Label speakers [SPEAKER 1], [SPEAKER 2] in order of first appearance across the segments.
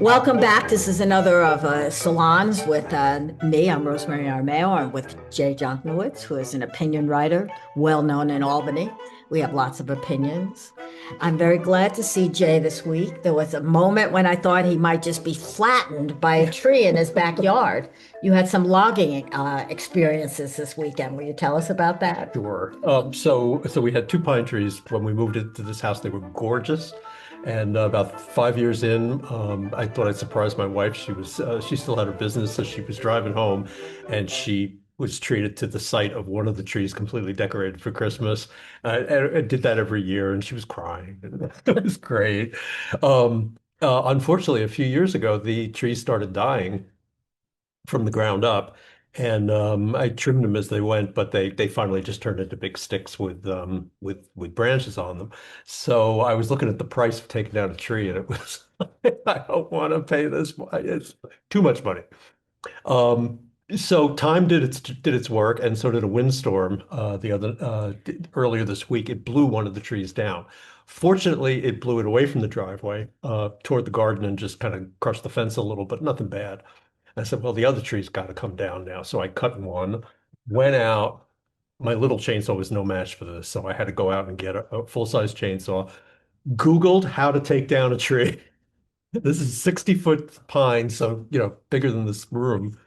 [SPEAKER 1] Welcome back. This is another of Salons with me. I'm Rosemary Armao. I'm with Jay Jaynowitz, who is an opinion writer, well known in Albany. We have lots of opinions. I'm very glad to see Jay this week. There was a moment when I thought he might just be flattened by a tree in his backyard. You had some logging experiences this weekend. Will you tell us about that?
[SPEAKER 2] Sure. So we had two pine trees when we moved into this house. They were gorgeous. And about 5 years in, I thought I'd surprise my wife. She still had her business, so she was driving home, and she was treated to the sight of one of the trees completely decorated for Christmas. I did that every year, and she was crying. It was great. Unfortunately, a few years ago, the trees started dying from the ground up. And I trimmed them as they went, but they finally just turned into big sticks with branches on them. So I was looking at the price of taking down a tree, and it was I don't want to pay this. It's too much money. Um, so time did its work, and so did a windstorm earlier this week. It blew one of the trees down. Fortunately, it blew it away from the driveway toward the garden and just kind of crushed the fence a little, but nothing bad. I said, well, the other tree's got to come down now. So I cut one, went out. My little chainsaw was no match for this. So I had to go out and get a full-size chainsaw. Googled how to take down a tree. This is 60-foot pine, so bigger than this room.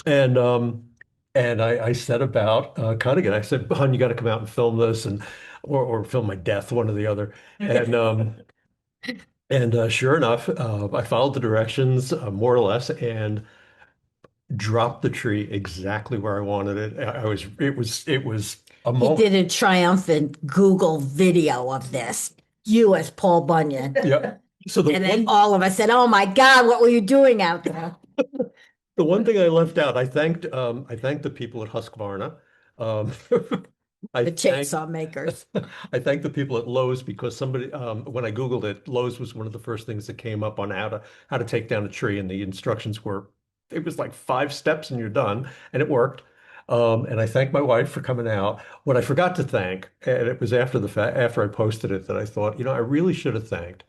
[SPEAKER 2] And I set about cutting it. I said, "Hon, you got to come out and film this, and or film my death, one or the other." And sure enough, I followed the directions more or less, and dropped the tree exactly where I wanted it. It was a
[SPEAKER 1] He
[SPEAKER 2] moment.
[SPEAKER 1] did a triumphant Google video of this, you as Paul Bunyan.
[SPEAKER 2] Yeah. So the
[SPEAKER 1] And then
[SPEAKER 2] one
[SPEAKER 1] all of us said, "Oh my God, what were you doing out there?"
[SPEAKER 2] the one thing I left out, I thanked the people at Husqvarna. Um, I
[SPEAKER 1] The
[SPEAKER 2] thanked
[SPEAKER 1] chainsaw makers.
[SPEAKER 2] I thanked the people at Lowe's because somebody when I Googled it, Lowe's was one of the first things that came up on how to take down a tree, and the instructions were it was like 5 steps and you're done, and it worked. And I thanked my wife for coming out. What I forgot to thank, and it was after the fact, after I posted it, that I thought, I really should have thanked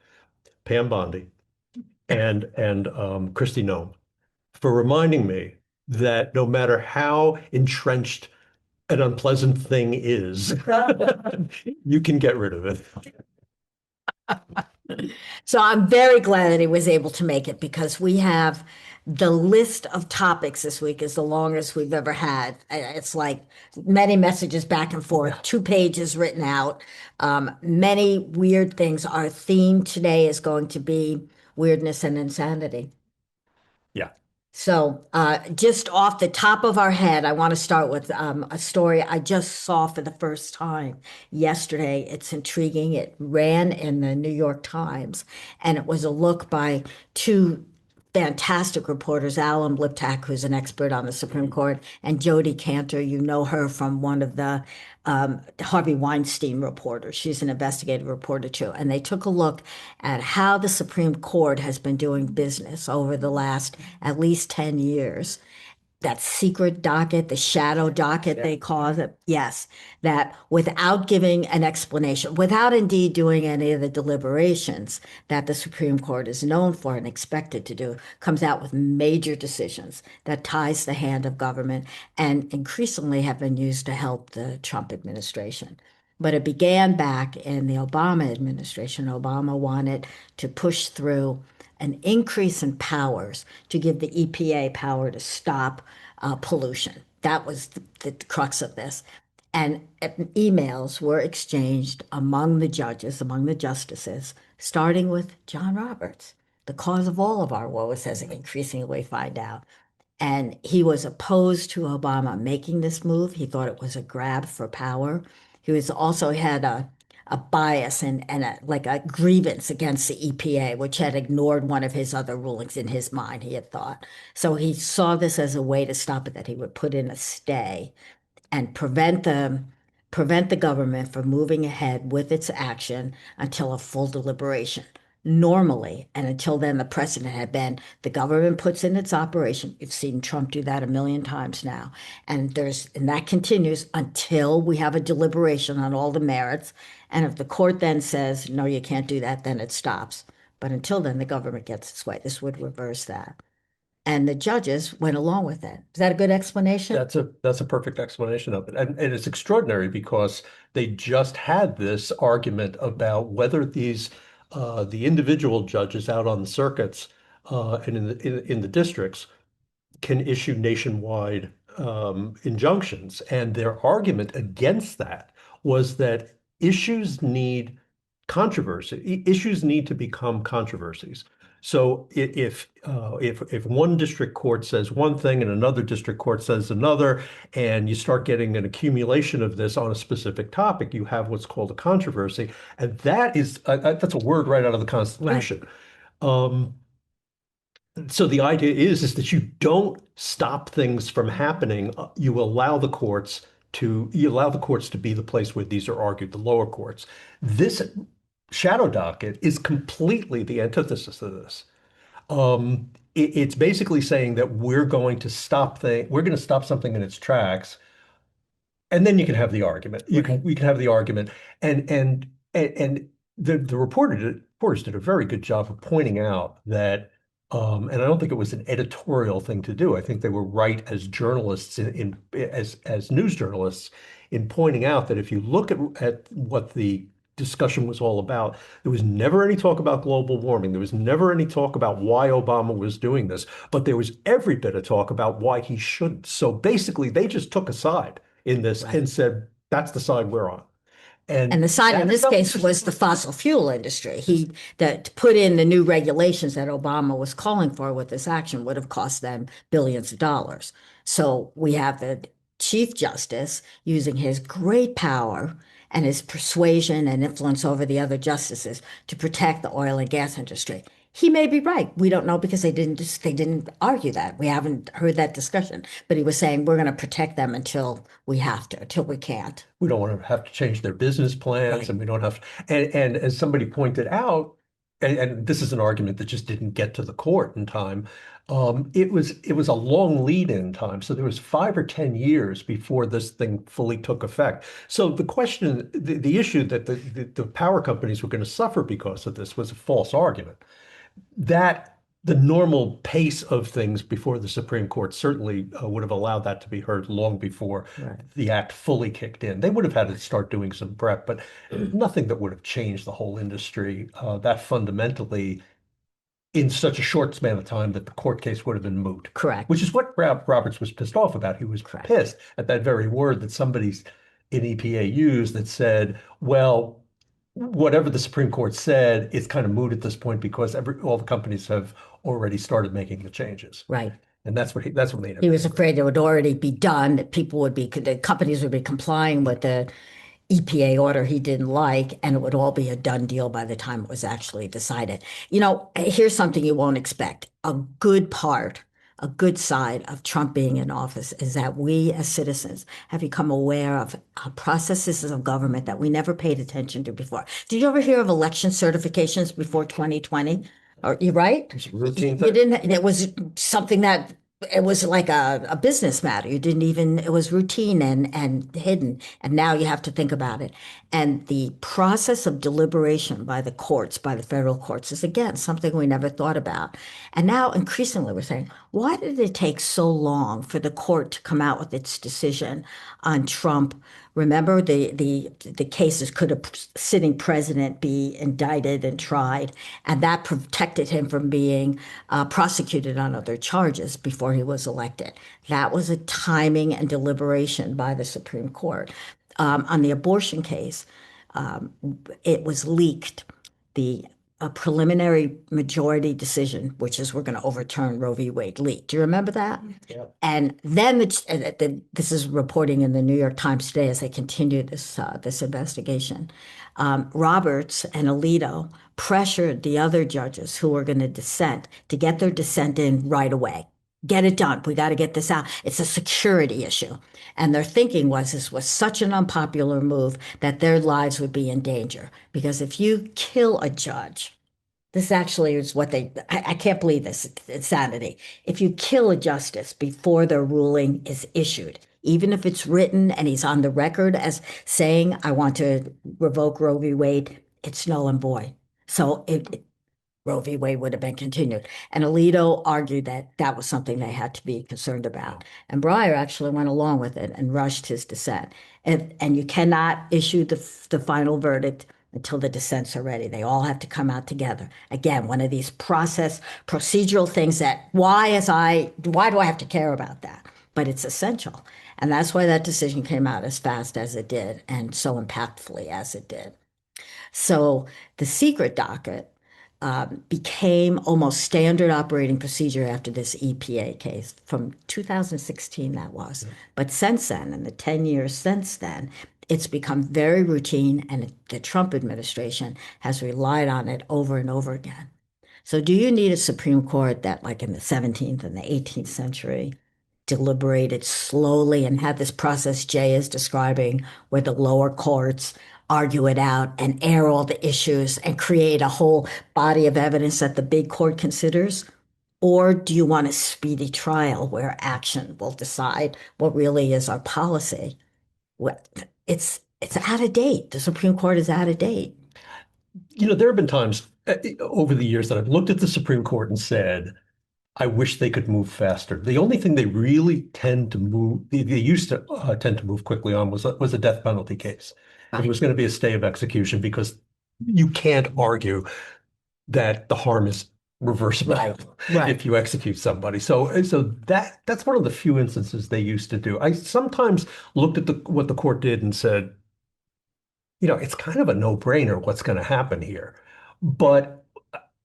[SPEAKER 2] Pam Bondi and Christy Nome for reminding me that no matter how entrenched an unpleasant thing is, you can get rid of it.
[SPEAKER 1] So I'm very glad that he was able to make it because we have the list of topics this week is the longest we've ever had. It's like many messages back and forth, 2 pages written out, many weird things. Our theme today is going to be weirdness and insanity.
[SPEAKER 2] Yeah.
[SPEAKER 1] So, just off the top of our head, I want to start with a story I just saw for the first time yesterday. It's intriguing. It ran in the New York Times, and it was a look by two fantastic reporters, Alan Liptak, who's an expert on the Supreme Court, and Jodi Kantor. You know her from one of the Harvey Weinstein reporters. She's an investigative reporter too. And they took a look at how the Supreme Court has been doing business over the last at least 10 years. That secret docket, the shadow docket, they call it. Yes, that without giving an explanation, without indeed doing any of the deliberations that the Supreme Court is known for and expected to do, comes out with major decisions that ties the hand of government and increasingly have been used to help the Trump administration. But it began back in the Obama administration. Obama wanted to push through an increase in powers to give the EPA power to stop pollution. That was the crux of this. And emails were exchanged among the judges, among the justices, starting with John Roberts, the cause of all of our woes, as increasingly find out. And he was opposed to Obama making this move. He thought it was a grab for power. He was also had a bias and like a grievance against the EPA, which had ignored one of his other rulings in his mind, he had thought. So he saw this as a way to stop it, that he would put in a stay and prevent the government from moving ahead with its action until a full deliberation. Normally, and until then, the precedent had been the government puts in its operation. You've seen Trump do that a million times now. And that continues until we have a deliberation on all the merits. And if the court then says, no, you can't do that, then it stops. But until then, the government gets its way. This would reverse that. And the judges went along with it. Is that a good explanation?
[SPEAKER 2] That's a perfect explanation of it. And it's extraordinary because they just had this argument about whether these the individual judges out on the circuits and in the districts can issue nationwide injunctions. And their argument against that was that issues need controversy. Issues need to become controversies. So if one district court says one thing and another district court says another, and you start getting an accumulation of this on a specific topic, you have what's called a controversy, and that's a word right out of the
[SPEAKER 1] Right.
[SPEAKER 2] Constitution. Um, so the idea is that you don't stop things from happening. You allow the courts to be the place where these are argued, the lower courts. This shadow docket is completely the antithesis of this. It's basically saying that we're going to stop something in its tracks, and then you can have the argument.
[SPEAKER 1] Right.
[SPEAKER 2] We can have the argument, and the reporters did a very good job of pointing out that, and I don't think it was an editorial thing to do. I think they were right as journalists as news journalists in pointing out that if you look at what the discussion was all about, there was never any talk about global warming. There was never any talk about why Obama was doing this, but there was every bit of talk about why he shouldn't. So basically, they just took a side in this
[SPEAKER 1] Right.
[SPEAKER 2] and said, that's the side we're on.
[SPEAKER 1] And
[SPEAKER 2] And
[SPEAKER 1] the side in
[SPEAKER 2] that
[SPEAKER 1] this
[SPEAKER 2] itself is
[SPEAKER 1] case
[SPEAKER 2] just
[SPEAKER 1] was the fossil fuel industry. He that put in the new regulations that Obama was calling for with this action would have cost them billions of dollars. So we have the Chief Justice using his great power and his persuasion and influence over the other justices to protect the oil and gas industry. He may be right. We don't know because they didn't argue that. We haven't heard that discussion. But he was saying we're going to protect them until we have to, until we can't.
[SPEAKER 2] we don't want to have to change their business plans,
[SPEAKER 1] Right.
[SPEAKER 2] and we don't have and as somebody pointed out, and this is an argument that just didn't get to the court in time. It was a long lead-in time, so there was 5 or 10 years before this thing fully took effect. So the issue that the power companies were going to suffer because of this was a false argument. That the normal pace of things before the Supreme Court certainly would have allowed that to be heard long before
[SPEAKER 1] Right.
[SPEAKER 2] the act fully kicked in. They would have had to start doing some prep, but nothing that would have changed the whole industry that fundamentally in such a short span of time that the court case would have been moot,
[SPEAKER 1] Correct.
[SPEAKER 2] which is what Roberts was pissed off about. He was
[SPEAKER 1] Correct.
[SPEAKER 2] pissed at that very word that somebody in EPA used that said, well, whatever the Supreme Court said, it's kind of moot at this point because all the companies have already started making the changes.
[SPEAKER 1] Right.
[SPEAKER 2] And that's what made him
[SPEAKER 1] He was
[SPEAKER 2] angry.
[SPEAKER 1] afraid it would already be done, that the companies would be complying with the EPA order he didn't like, and it would all be a done deal by the time it was actually decided. Here's something you won't expect. A good side of Trump being in office is that we as citizens have become aware of processes of government that we never paid attention to before. Did you ever hear of election certifications before 2020? Or you right?
[SPEAKER 2] It's a routine
[SPEAKER 1] You
[SPEAKER 2] thing.
[SPEAKER 1] didn't, it was something that it was like a business matter. You didn't even, it was routine and hidden. And now you have to think about it. And the process of deliberation by the courts, by the federal courts, is again something we never thought about. And now increasingly we're saying, why did it take so long for the court to come out with its decision on Trump? Remember, the cases could a sitting president be indicted and tried, and that protected him from being prosecuted on other charges before he was elected. That was a timing and deliberation by the Supreme Court. On the abortion case, it was leaked. The A preliminary majority decision, which is we're going to overturn Roe v. Wade, leaked. Do you remember that?
[SPEAKER 2] Yeah.
[SPEAKER 1] And then this is reporting in the New York Times today as they continue this investigation. Roberts and Alito pressured the other judges who were going to dissent to get their dissent in right away. Get it done. We got to get this out. It's a security issue. And their thinking was this was such an unpopular move that their lives would be in danger. Because if you kill a judge, this actually is what I can't believe this, it's insanity. If you kill a justice before their ruling is issued, even if it's written and he's on the record as saying, I want to revoke Roe v. Wade, it's null and void. So Roe v. Wade would have been continued. And Alito argued that that was something they had to be concerned about. And Breyer actually went along with it and rushed his dissent. And you cannot issue the final verdict until the dissents are ready. They all have to come out together. Again, one of these procedural things that why do I have to care about that? But it's essential. And that's why that decision came out as fast as it did and so impactfully as it did. So the secret docket became almost standard operating procedure after this EPA case from 2016, that was. Yeah. But since then, in the 10 years since then, it's become very routine, and the Trump administration has relied on it over and over again. So do you need a Supreme Court that, like in the 17th and the 18th century, deliberated slowly and had this process Jay is describing, where the lower courts argue it out and air all the issues and create a whole body of evidence that the big court considers? Or do you want a speedy trial where action will decide what really is our policy? It's out of date. The Supreme Court is out of date.
[SPEAKER 2] There have been times over the years that I've looked at the Supreme Court and said, I wish they could move faster. The only thing they really tend to move, they used to tend to move quickly on was a death penalty case. Right. It was going to be a stay of execution because you can't argue that the harm is reversible right. if you execute somebody. So that's one of the few instances they used to do. I sometimes looked at what the court did and said, it's kind of a no-brainer what's going to happen here. But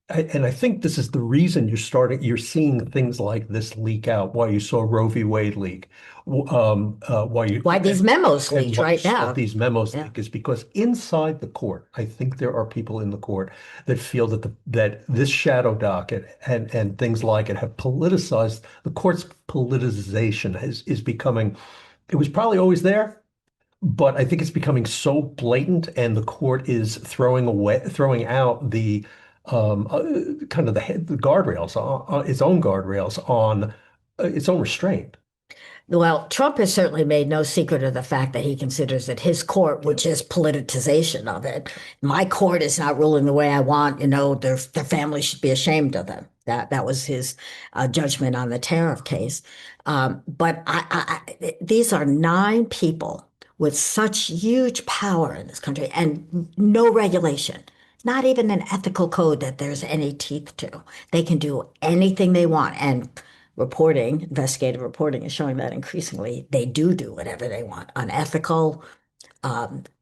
[SPEAKER 2] I think this is the reason you're seeing things like this leak out, why you saw Roe v. Wade leak,
[SPEAKER 1] why these memos leak right now.
[SPEAKER 2] These memos leak is because inside the court, I think there are people in the court that feel that this shadow docket and things like it have politicized. The court's politicization is becoming, it was probably always there, but I think it's becoming so blatant, and the court is throwing out the kind of the guardrails, its own guardrails on its own restraint.
[SPEAKER 1] Well, Trump has certainly made no secret of the fact that he considers that his court, which is politicization of it, my court is not ruling the way I want. Their family should be ashamed of them. That was his judgment on the tariff case. But these are 9 people with such huge power in this country and no regulation. Not even an ethical code that there's any teeth to. They can do anything they want. And investigative reporting is showing that increasingly they do whatever they want. Unethical,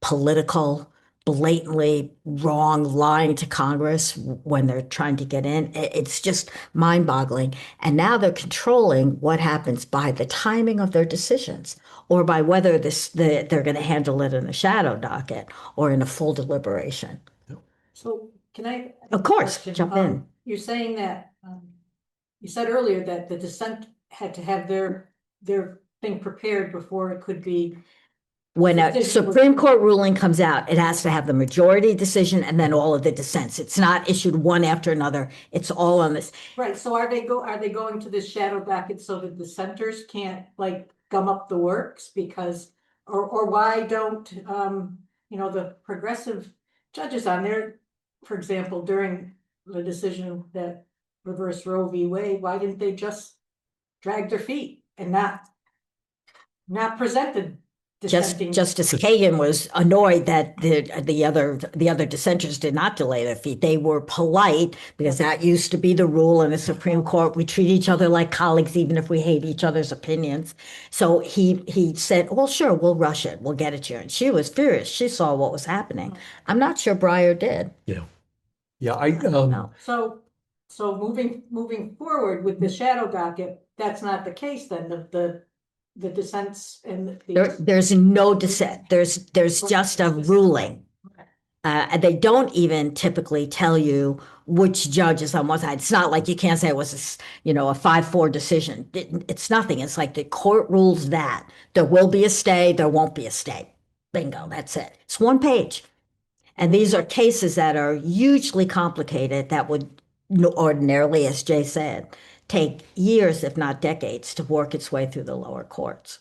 [SPEAKER 1] political, blatantly wrong, lying to Congress when they're trying to get in. It's just mind-boggling. And now they're controlling what happens by the timing of their decisions, or by whether they're going to handle it in a shadow docket or in a full deliberation.
[SPEAKER 3] So can I?
[SPEAKER 1] Of course, jump in.
[SPEAKER 3] You're saying that you said earlier that the dissent had to have their thing prepared before it could be.
[SPEAKER 1] When a Supreme Court ruling comes out, it has to have the majority decision and then all of the dissents. It's not issued one after another. It's all on this.
[SPEAKER 3] Right. So are they going to this shadow docket so that the dissenters can't gum up the works, because or why don't the progressive judges on there, for example, during the decision that reversed Roe v. Wade, why didn't they just drag their feet and not present the dissenting?
[SPEAKER 1] Justice Kagan was annoyed that the other dissenters did not delay their feet. They were polite because that used to be the rule in the Supreme Court. We treat each other like colleagues, even if we hate each other's opinions. So he said, well, sure, we'll rush it. We'll get it to you. And she was furious. She saw what was happening. I'm not sure Breyer did.
[SPEAKER 2] Yeah. Yeah. I
[SPEAKER 1] know.
[SPEAKER 3] So moving forward with the shadow docket, that's not the case then. The dissents and
[SPEAKER 1] there's no dissent. There's just a ruling. And they don't even typically tell you which judge is on one side. It's not like you can't say it was a 5-4 decision. It's nothing. It's like the court rules that there will be a stay, there won't be a stay. Bingo, that's it. It's one page. And these are cases that are hugely complicated that would ordinarily, as Jay said, take years, if not decades, to work its way through the lower courts.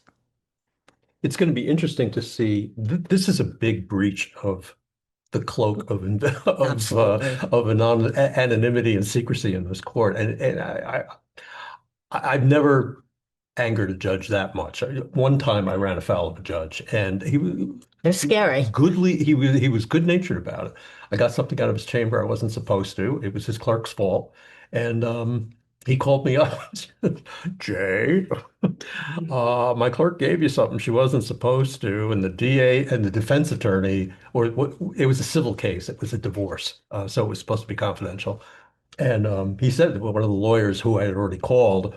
[SPEAKER 2] It's going to be interesting to see. This is a big breach of the cloak of
[SPEAKER 1] Absolutely.
[SPEAKER 2] anonymity and secrecy in this court. And I've never angered a judge that much. One time I ran afoul of a judge, and he was
[SPEAKER 1] They're scary.
[SPEAKER 2] he was good-natured about it. I got something out of his chamber I wasn't supposed to. It was his clerk's fault. And he called me up. Jay, my clerk gave you something she wasn't supposed to, and the DA and the defense attorney, or what, it was a civil case. It was a divorce, so it was supposed to be confidential. And he said that one of the lawyers who I had already called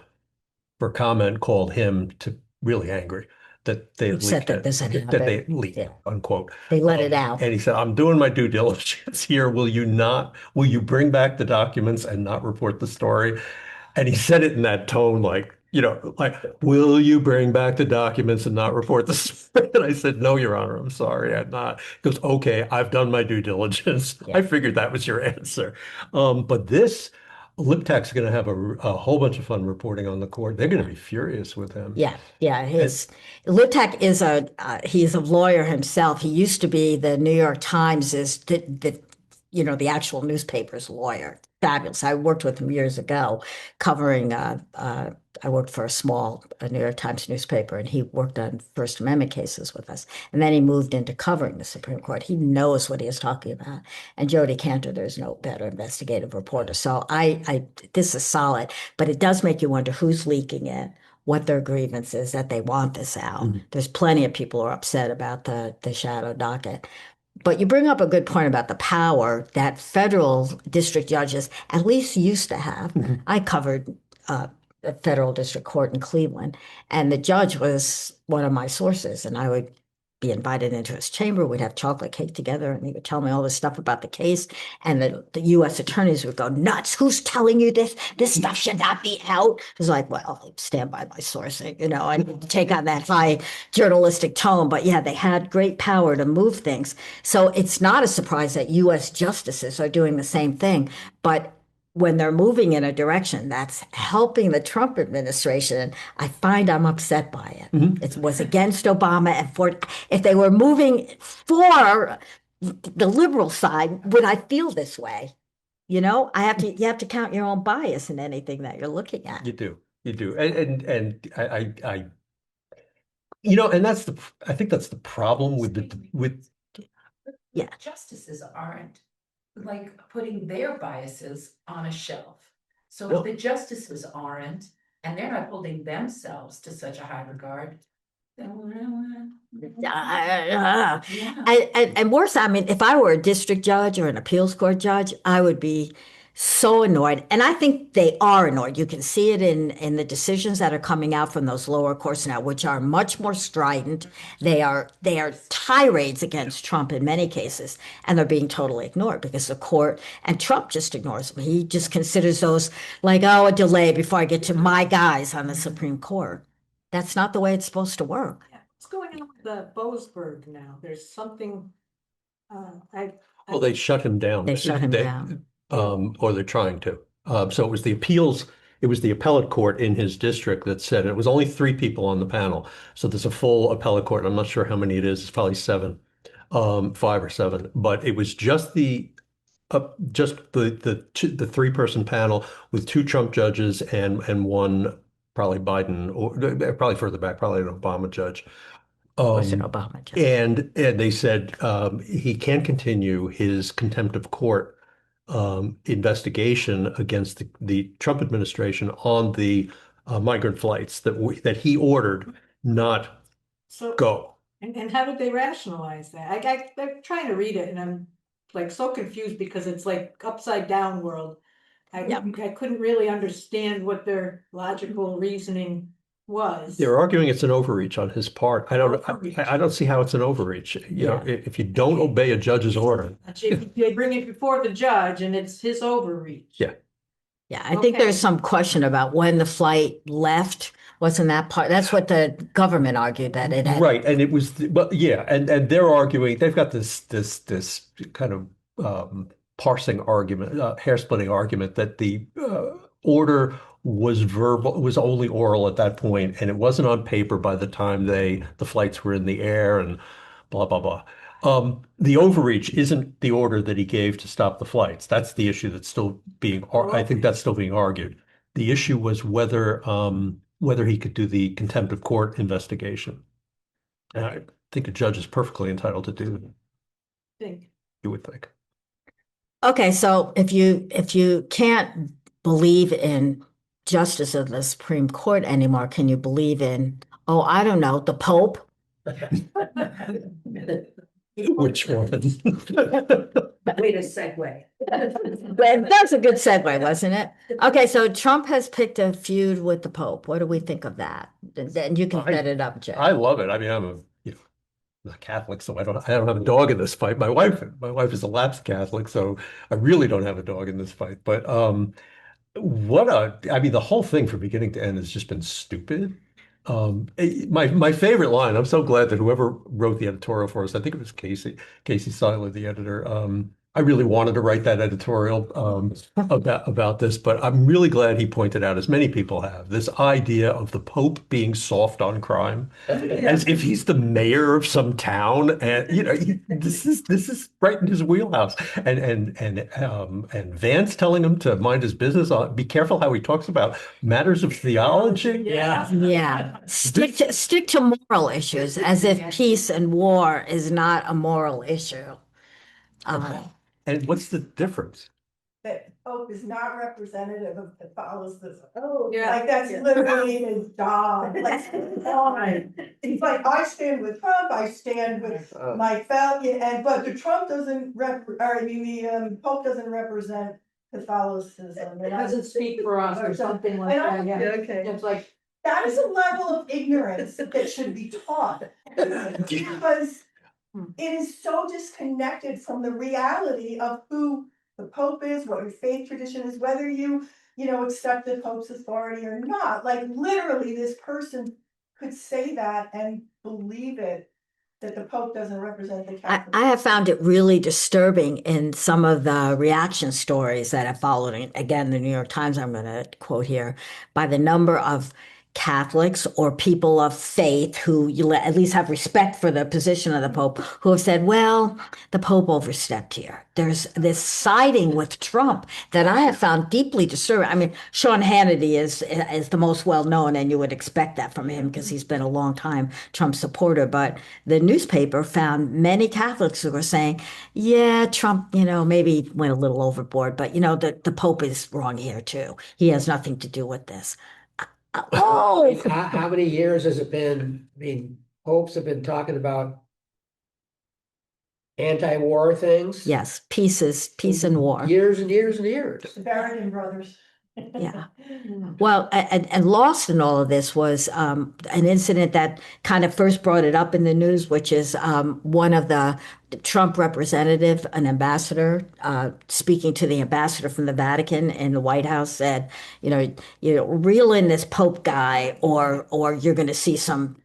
[SPEAKER 2] for comment called him to really angry that they had
[SPEAKER 1] Upset
[SPEAKER 2] leaked
[SPEAKER 1] that
[SPEAKER 2] it,
[SPEAKER 1] this had
[SPEAKER 2] that they
[SPEAKER 1] happened.
[SPEAKER 2] had leaked,
[SPEAKER 1] Yeah.
[SPEAKER 2] unquote.
[SPEAKER 1] They let it out.
[SPEAKER 2] And he said, I'm doing my due diligence here. Will you bring back the documents and not report the story? And he said it in that tone, like, will you bring back the documents and not report the story? And I said, no, Your Honor, I'm sorry, I'm not. He goes, okay, I've done my due diligence.
[SPEAKER 1] Yeah.
[SPEAKER 2] I figured that was your answer. But LipTak's going to have a whole bunch of fun reporting on the court. They're going to be furious with him.
[SPEAKER 1] Yeah, yeah.
[SPEAKER 2] And
[SPEAKER 1] Litak is he's a lawyer himself. He used to be the New York Times is the actual newspaper's lawyer. Fabulous. I worked with him years ago, covering. I worked for a small New York Times newspaper, and he worked on First Amendment cases with us. And then he moved into covering the Supreme Court. He knows what he is talking about. And Jody Cantor, there's no better investigative reporter. So this is solid, but it does make you wonder who's leaking it, what their grievance is, that they want this out.
[SPEAKER 2] Mhm.
[SPEAKER 1] There's plenty of people who are upset about the shadow docket. But you bring up a good point about the power that federal district judges at least used to have.
[SPEAKER 2] Mhm.
[SPEAKER 1] I covered a federal district court in Cleveland, and the judge was one of my sources, and I would be invited into his chamber. We'd have chocolate cake together, and he would tell me all this stuff about the case. And the U.S. attorneys would go nuts. Who's telling you this? This stuff should not be out. It was like, well, I stand by my sourcing, and take on that high journalistic tone. But yeah, they had great power to move things. So it's not a surprise that U.S. justices are doing the same thing. But when they're moving in a direction that's helping the Trump administration, I find I'm upset by it.
[SPEAKER 2] Mhm.
[SPEAKER 1] It was against Obama and for if they were moving for the liberal side, would I feel this way? You have to count your own bias in anything that you're looking at.
[SPEAKER 2] You do, and and I think that's the problem with
[SPEAKER 1] Yeah.
[SPEAKER 4] Justices aren't like putting their biases on a shelf. So
[SPEAKER 2] Well-
[SPEAKER 4] if the justices aren't, and they're not holding themselves to such a high regard, then
[SPEAKER 1] Yeah.
[SPEAKER 4] yeah.
[SPEAKER 1] And worse, I mean, if I were a district judge or an appeals court judge, I would be so annoyed. And I think they are annoyed. You can see it in the decisions that are coming out from those lower courts now, which are much more strident. They are tirades against Trump in many cases, and they're being totally ignored because the court and Trump just ignores them. He just considers those like, oh, a delay before I get to my guys on the Supreme Court. That's not the way it's supposed to work.
[SPEAKER 3] Yeah. What's going on with the Boasberg now? There's something, I.
[SPEAKER 2] well, they shut him down.
[SPEAKER 1] They shut him down.
[SPEAKER 2] Or they're trying to. So it was the appellate court in his district that said it was only 3 people on the panel. So there's a full appellate court. I'm not sure how many it is. It's probably 7, 5 or 7. But it was just the 3-person panel with 2 Trump judges and one probably Biden or probably further back, probably an Obama judge.
[SPEAKER 1] Was it Obama?
[SPEAKER 2] And they said he can't continue his contempt of court investigation against the Trump administration on the migrant flights that he ordered not
[SPEAKER 3] So,
[SPEAKER 2] go.
[SPEAKER 3] and how did they rationalize that? I'm trying to read it and I'm like so confused because it's like upside down world.
[SPEAKER 1] Yeah.
[SPEAKER 3] I couldn't really understand what their logical reasoning was.
[SPEAKER 2] They're arguing it's an overreach on his part.
[SPEAKER 3] Overreach.
[SPEAKER 2] I don't see how it's an overreach.
[SPEAKER 1] Yeah.
[SPEAKER 2] If you don't obey a judge's order.
[SPEAKER 3] If they bring it before the judge and it's his overreach.
[SPEAKER 2] Yeah.
[SPEAKER 1] Yeah, I think
[SPEAKER 3] Okay.
[SPEAKER 1] there's some question about when the flight left. Wasn't that part? That's what the government argued that it had.
[SPEAKER 2] Right, and it was, but yeah, and they're arguing. They've got this kind of parsing argument, hair-splitting argument that the order was only oral at that point, and it wasn't on paper by the time the flights were in the air, and blah blah blah. The overreach isn't the order that he gave to stop the flights. That's the issue that's still I think that's still being argued. The issue was whether he could do the contempt of court investigation. And I think a judge is perfectly entitled to do it,
[SPEAKER 3] Think.
[SPEAKER 2] you would think.
[SPEAKER 1] Okay, so if you can't believe in justice of the Supreme Court anymore, can you believe in, oh, I don't know, the Pope?
[SPEAKER 2] Which one?
[SPEAKER 5] Way to segue.
[SPEAKER 1] Well, that's a good segue, wasn't it? Okay, so Trump has picked a feud with the Pope. What do we think of that? Then you can set it up, Jay.
[SPEAKER 2] I love it. I mean, I'm a Catholic, so I don't have a dog in this fight. My wife is a lapsed Catholic, so I really don't have a dog in this fight. But I mean, the whole thing from beginning to end has just been stupid. My favorite line, I'm so glad that whoever wrote the editorial for us, I think it was Casey Seiler, the editor. I really wanted to write that editorial about this, but I'm really glad he pointed out, as many people have, this idea of the Pope being soft on crime, as if he's the mayor of some town, and this is right in his wheelhouse. And Vance telling him to mind his business. Be careful how he talks about matters of theology.
[SPEAKER 5] Yeah.
[SPEAKER 1] Yeah, stick to moral issues, as if peace and war is not a moral issue.
[SPEAKER 2] And what's the difference?
[SPEAKER 6] That Pope is not representative of Catholicism.
[SPEAKER 5] Oh,
[SPEAKER 3] Yeah.
[SPEAKER 6] Like, that's literally his job. Like, he's like, I stand with Trump, I stand with my family, but the Trump doesn't the Pope doesn't represent Catholicism.
[SPEAKER 3] It doesn't speak for us or something like
[SPEAKER 6] I
[SPEAKER 3] that,
[SPEAKER 6] know.
[SPEAKER 3] yeah.
[SPEAKER 5] Okay.
[SPEAKER 3] It's like,
[SPEAKER 6] That is a level of ignorance that should be taught. Because it is so disconnected from the reality of who the Pope is, what your faith tradition is, whether you accept the Pope's authority or not. Like, literally, this person could say that and believe it, that the Pope doesn't represent the
[SPEAKER 1] I
[SPEAKER 6] Catholic.
[SPEAKER 1] have found it really disturbing in some of the reaction stories that I followed. And again, the New York Times, I'm going to quote here, by the number of Catholics or people of faith who at least have respect for the position of the Pope, who have said, well, the Pope overstepped here. There's this siding with Trump that I have found deeply disturbing. I mean, Sean Hannity is the most well known, and you would expect that from him because he's been a long time Trump supporter. But the newspaper found many Catholics who were saying, yeah, Trump, maybe went a little overboard, but the Pope is wrong here too. He has nothing to do with this. Oh,
[SPEAKER 5] How many years has it been? I mean, popes have been talking about anti-war things.
[SPEAKER 1] yes, peace and war.
[SPEAKER 5] Years and years and years.
[SPEAKER 6] The Barrington brothers.
[SPEAKER 1] Yeah. Well, and lost in all of this was an incident that kind of first brought it up in the news, which is one of the Trump representative, an ambassador, speaking to the ambassador from the Vatican in the White House, said, reel in this Pope guy, or you're going to see some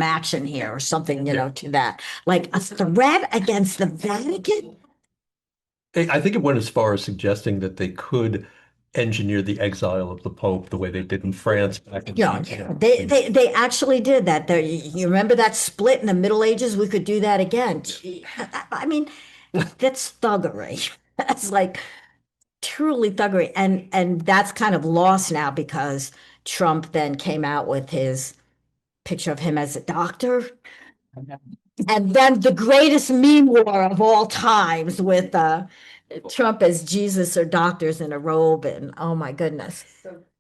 [SPEAKER 1] action here, or something, to that, like a threat against the Vatican.
[SPEAKER 2] I think it went as far as suggesting that they could engineer the exile of the Pope the way they did in France back in
[SPEAKER 1] Yeah, they actually did that. There, you remember that split in the Middle Ages? We could do that again. I mean, that's thuggery. That's like truly thuggery, and that's kind of lost now because Trump then came out with his picture of him as a doctor, and then the greatest meme war of all times with Trump as Jesus or doctors in a robe, and oh my goodness.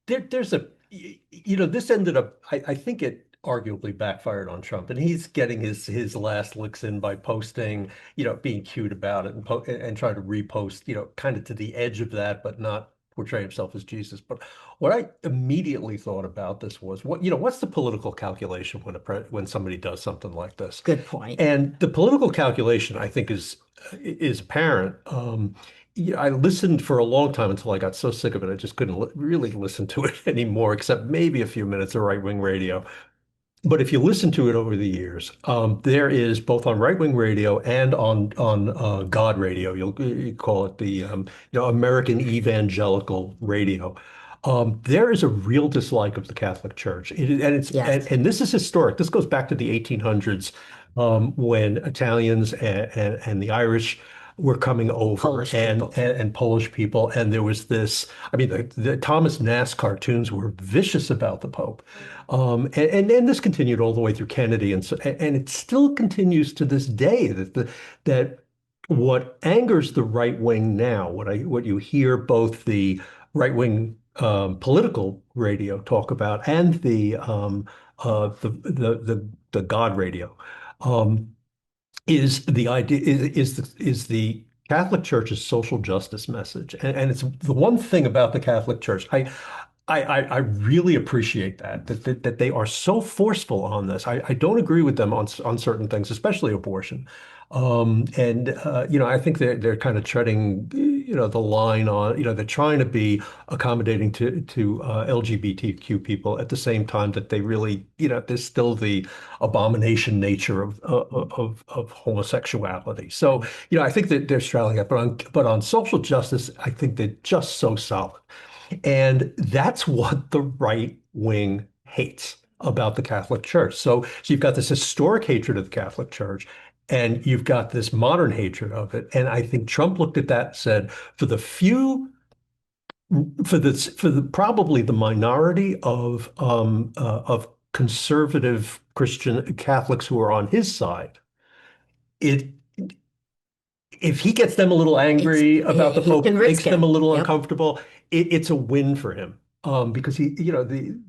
[SPEAKER 2] There's this ended up, I think it arguably backfired on Trump, and he's getting his last licks in by posting, being cute about it and trying to repost, kind of to the edge of that, but not portray himself as Jesus. But what I immediately thought about this was what's the political calculation when somebody does something like this?
[SPEAKER 1] Good point.
[SPEAKER 2] And the political calculation, I think, is apparent. I listened for a long time until I got so sick of it, I just couldn't really listen to it anymore, except maybe a few minutes of right-wing radio. But if you listen to it over the years, there is both on right-wing radio and on God radio. You call it the American evangelical radio. There is a real dislike of the Catholic Church, and
[SPEAKER 1] Yes.
[SPEAKER 2] and this is historic. This goes back to the 1800s. when Italians and the Irish were coming over
[SPEAKER 1] Polish people.
[SPEAKER 2] and Polish people. And there was this, I mean, the Thomas Nast cartoons were vicious about the Pope. And this continued all the way through Kennedy. And it still continues to this day that what angers the right wing now, what you hear both the right wing political radio talk about and the God radio, is the idea is the Catholic Church's social justice message, and it's the one thing about the Catholic Church. I really appreciate that they are so forceful on this. I don't agree with them on certain things, especially abortion. And I think they're kind of treading the line on, they're trying to be accommodating to LGBTQ people at the same time that they really, there's still the abomination nature of homosexuality. So, I think that they're straddling it, but on social justice, I think they're just so solid. And that's what the right wing hates about the Catholic Church. So you've got this historic hatred of the Catholic Church, and you've got this modern hatred of it. And I think Trump looked at that and said, for the probably the minority of conservative Christian Catholics who are on his side, if he gets them a little angry about the
[SPEAKER 1] he
[SPEAKER 2] Pope,
[SPEAKER 1] can risk
[SPEAKER 2] makes them
[SPEAKER 1] it.
[SPEAKER 2] a little
[SPEAKER 1] Yep.
[SPEAKER 2] uncomfortable, it's a win for him. Because he, in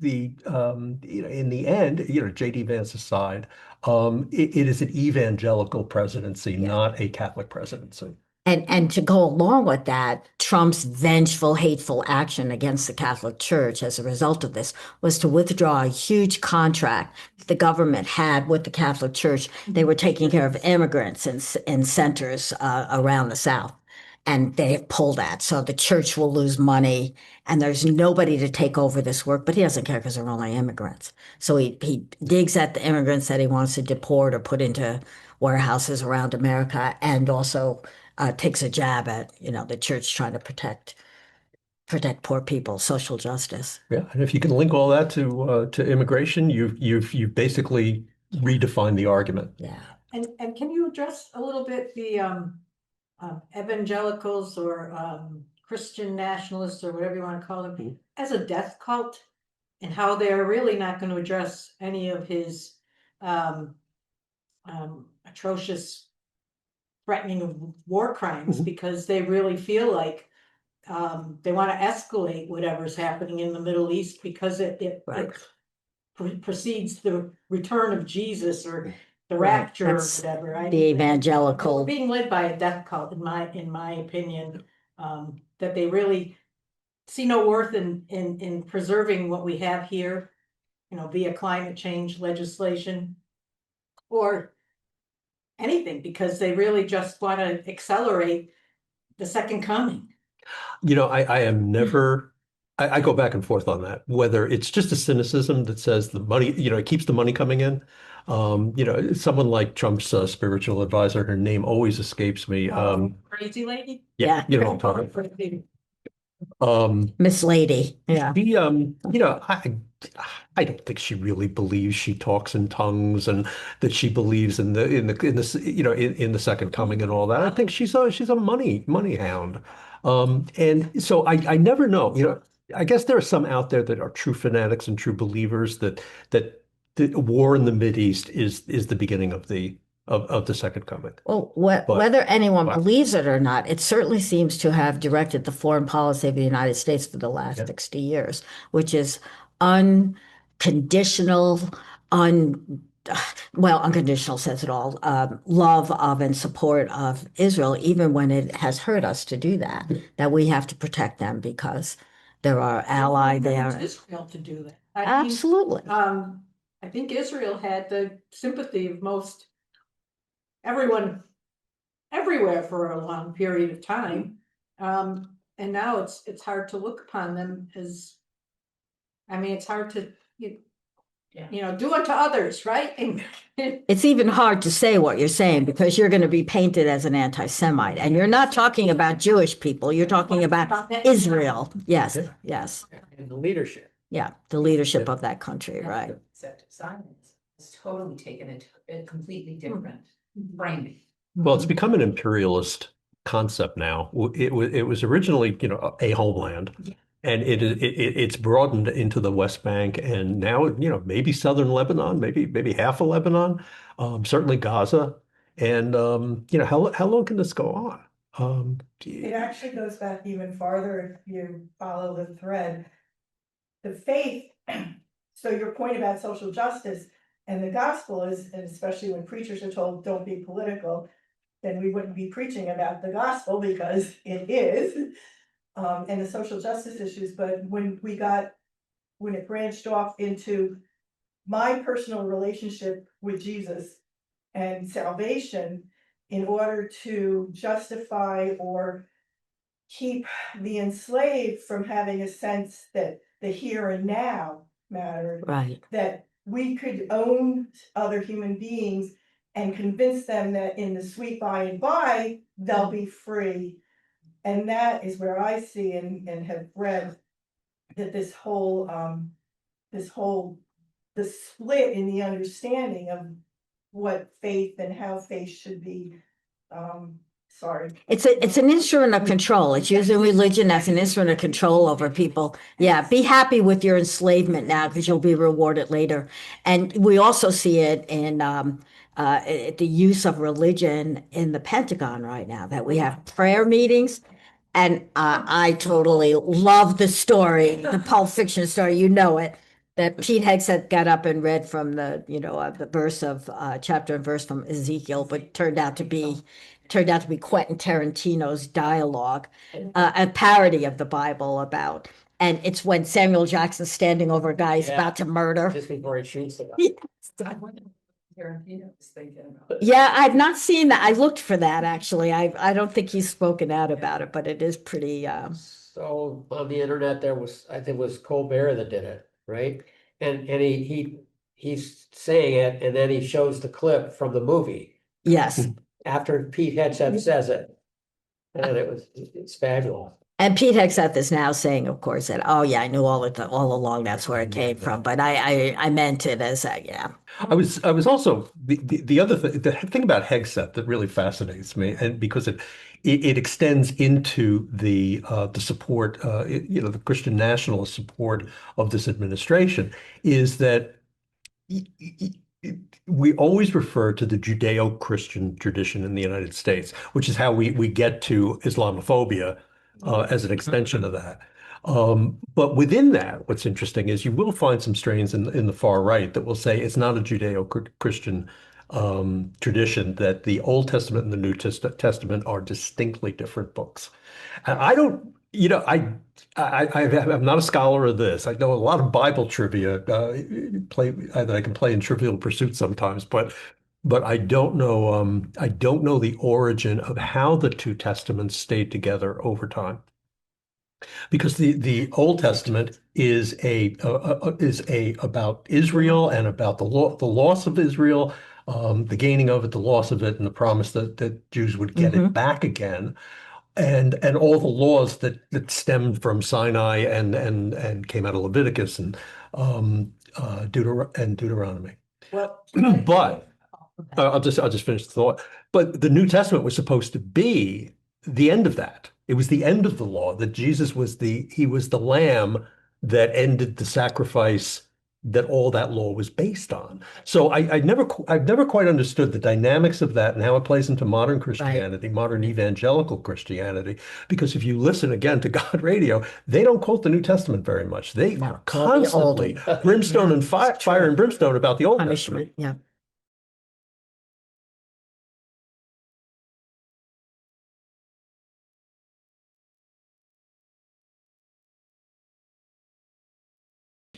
[SPEAKER 2] the end, J.D. Vance aside, it is an evangelical presidency,
[SPEAKER 1] Yeah.
[SPEAKER 2] not a Catholic presidency.
[SPEAKER 1] And to go along with that, Trump's vengeful, hateful action against the Catholic Church as a result of this was to withdraw a huge contract the government had with the Catholic Church. They were taking care of immigrants in centers around the South, and they have pulled that. So the church will lose money, and there's nobody to take over this work, but he doesn't care because they're only immigrants. So he digs at the immigrants that he wants to deport or put into warehouses around America, and also takes a jab at the church trying to protect poor people, social justice.
[SPEAKER 2] Yeah, and if you can link all that to immigration, you've basically redefined the argument.
[SPEAKER 1] Yeah.
[SPEAKER 3] And can you address a little bit the evangelicals or Christian nationalists or whatever you want to call them as a death cult, and how they're really not going to address any of his atrocious threatening of war crimes because they really feel like they want to escalate whatever's happening in the Middle East because it precedes the return of Jesus or the rapture or
[SPEAKER 1] That's
[SPEAKER 3] whatever.
[SPEAKER 1] the evangelical.
[SPEAKER 3] We're being led by a death cult, in my opinion, that they really see no worth in preserving what we have here, via climate change legislation or anything, because they really just want to accelerate the second coming.
[SPEAKER 2] I am never, I go back and forth on that, whether it's just a cynicism that says the money, it keeps the money coming in. Someone like Trump's spiritual advisor, her name always escapes me.
[SPEAKER 3] Crazy lady?
[SPEAKER 2] Yeah, you know what I'm talking about.
[SPEAKER 1] Miss Lady. Yeah.
[SPEAKER 2] I don't think she really believes she talks in tongues and that she believes in the second coming and all that. I think she's a money hound. And so I never know. I guess there are some out there that are true fanatics and true believers that the war in the Mideast is the beginning of the second coming.
[SPEAKER 1] Well, whether anyone believes it or not, it certainly seems to have directed the foreign policy of the United States for the last 60 years, which is unconditional, unconditional says it all, love of and support of Israel, even when it has hurt us to do that we have to protect them because they're our ally there.
[SPEAKER 3] Israel to do that.
[SPEAKER 1] Absolutely.
[SPEAKER 3] I think Israel had the sympathy of most everyone everywhere for a long period of time. And now it's hard to look upon them as, it's hard to, do unto others, right?
[SPEAKER 1] It's even hard to say what you're saying because you're going to be painted as an anti-Semite, and you're not talking about Jewish people. You're talking about Israel. Yes, yes.
[SPEAKER 5] And the leadership.
[SPEAKER 1] Yeah, the leadership of that country, right?
[SPEAKER 4] has totally taken it a completely different framing.
[SPEAKER 2] Well, it's become an imperialist concept now. It was originally, a homeland, and it's broadened into the West Bank, and now, maybe southern Lebanon, maybe half of Lebanon, certainly Gaza, and how long can this go on?
[SPEAKER 6] It actually goes back even farther if you follow the thread. The faith, so your point about social justice and the gospel is, and especially when preachers are told, don't be political, then we wouldn't be preaching about the gospel because it is, and the social justice issues. But when it branched off into my personal relationship with Jesus and salvation in order to justify or keep the enslaved from having a sense that the here and now mattered,
[SPEAKER 1] Right.
[SPEAKER 6] that we could own other human beings and convince them that in the sweet by and by, they'll be free. And that is where I see and have read that the split in the understanding of what faith and how faith should be,
[SPEAKER 1] It's an instrument of control. It's using religion as an instrument of control over people. Yeah, be happy with your enslavement now because you'll be rewarded later. And we also see it in the use of religion in the Pentagon right now, that we have prayer meetings. And I totally love the story, the Pulp Fiction story, it, that Pete Hegseth got up and read from the verse of chapter and verse from Ezekiel, but turned out to be Quentin Tarantino's dialogue, a parody of the Bible and it's when Samuel Jackson's standing over a guy he's about to murder.
[SPEAKER 5] Just before he shoots the guy.
[SPEAKER 4] I wonder what Tarantino was thinking about.
[SPEAKER 1] Yeah, I've not seen that. I looked for that actually. I don't think he's spoken out about it, but it is pretty.
[SPEAKER 5] So on the internet, I think it was Colbert that did it, right? And he's saying it, and then he shows the clip from the movie
[SPEAKER 1] Yes.
[SPEAKER 5] after Pete Hegseth says it, and it's fabulous.
[SPEAKER 1] And Pete Hegseth is now saying, of course, that, oh yeah, I knew all along that's where it came from, but I meant it as yeah.
[SPEAKER 2] I was also the other thing, the thing about Hegseth that really fascinates me, and because it extends into the support, the Christian nationalist support of this administration, is that we always refer to the Judeo-Christian tradition in the United States, which is how we get to Islamophobia as an extension of that. But within that, what's interesting is you will find some strains in the far right that will say it's not a Judeo-Christian tradition, that the Old Testament and the New Testament are distinctly different books. And I don't, I'm not a scholar of this. I know a lot of Bible trivia that I can play in Trivial Pursuit sometimes, but I don't know. I don't know the origin of how the two testaments stayed together over time, because the Old Testament is about Israel and about the loss of Israel, the gaining of it, the loss of it, and the promise that Jews would get it back again. And all the laws that stemmed from Sinai and came out of Leviticus and Deuteronomy.
[SPEAKER 6] well.
[SPEAKER 2] But I'll just finish the thought. But the New Testament was supposed to be the end of that. It was the end of the law, that Jesus was the lamb that ended the sacrifice that all that law was based on. So I've never quite understood the dynamics of that and how it plays into modern Christianity, modern evangelical Christianity. Because if you listen again to God Radio, they don't quote the New Testament very much. They are constantly brimstone and fire and brimstone about the Old Testament.
[SPEAKER 1] Yeah.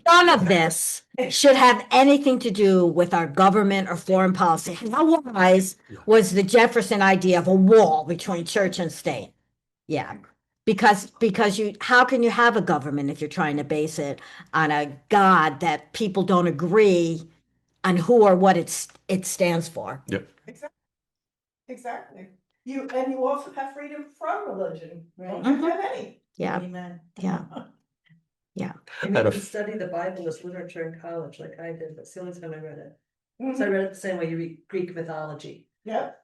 [SPEAKER 1] None of this should have anything to do with our government or foreign policy. How wise was the Jefferson idea of a wall between church and state? Yeah. Because how can you have a government if you're trying to base it on a God that people don't agree on who or what it stands for?
[SPEAKER 2] Yep.
[SPEAKER 6] Exactly. You also have freedom from religion, right? You
[SPEAKER 1] Mhm.
[SPEAKER 6] don't have any.
[SPEAKER 1] Yeah.
[SPEAKER 7] Amen.
[SPEAKER 1] Yeah. Yeah.
[SPEAKER 7] And you can study the Bible as literature in college like I did. That's the only time I read it. So I read it the same way you read Greek mythology.
[SPEAKER 6] Yep.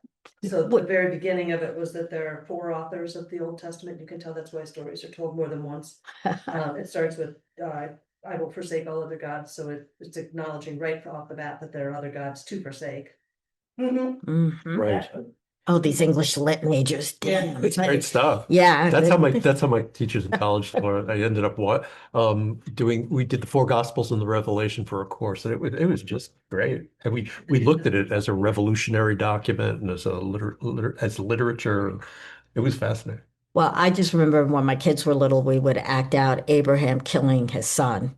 [SPEAKER 7] So the very beginning of it was that there are 4 authors of the Old Testament. You can tell that's why stories are told more than once. It starts with, I will forsake all other gods, so it's acknowledging right off the bat that there are other gods to forsake.
[SPEAKER 6] Mhm.
[SPEAKER 1] Mhm.
[SPEAKER 2] Right.
[SPEAKER 1] Oh, these English lit majors.
[SPEAKER 7] Yeah.
[SPEAKER 1] Damn.
[SPEAKER 2] It's great stuff.
[SPEAKER 1] Yeah.
[SPEAKER 2] That's how my teachers in college learned. I ended up we did the 4 Gospels and the Revelation for a course, and it was just great. And we looked at it as a revolutionary document and as as literature. It was fascinating.
[SPEAKER 1] Well, I just remember when my kids were little, we would act out Abraham killing his son.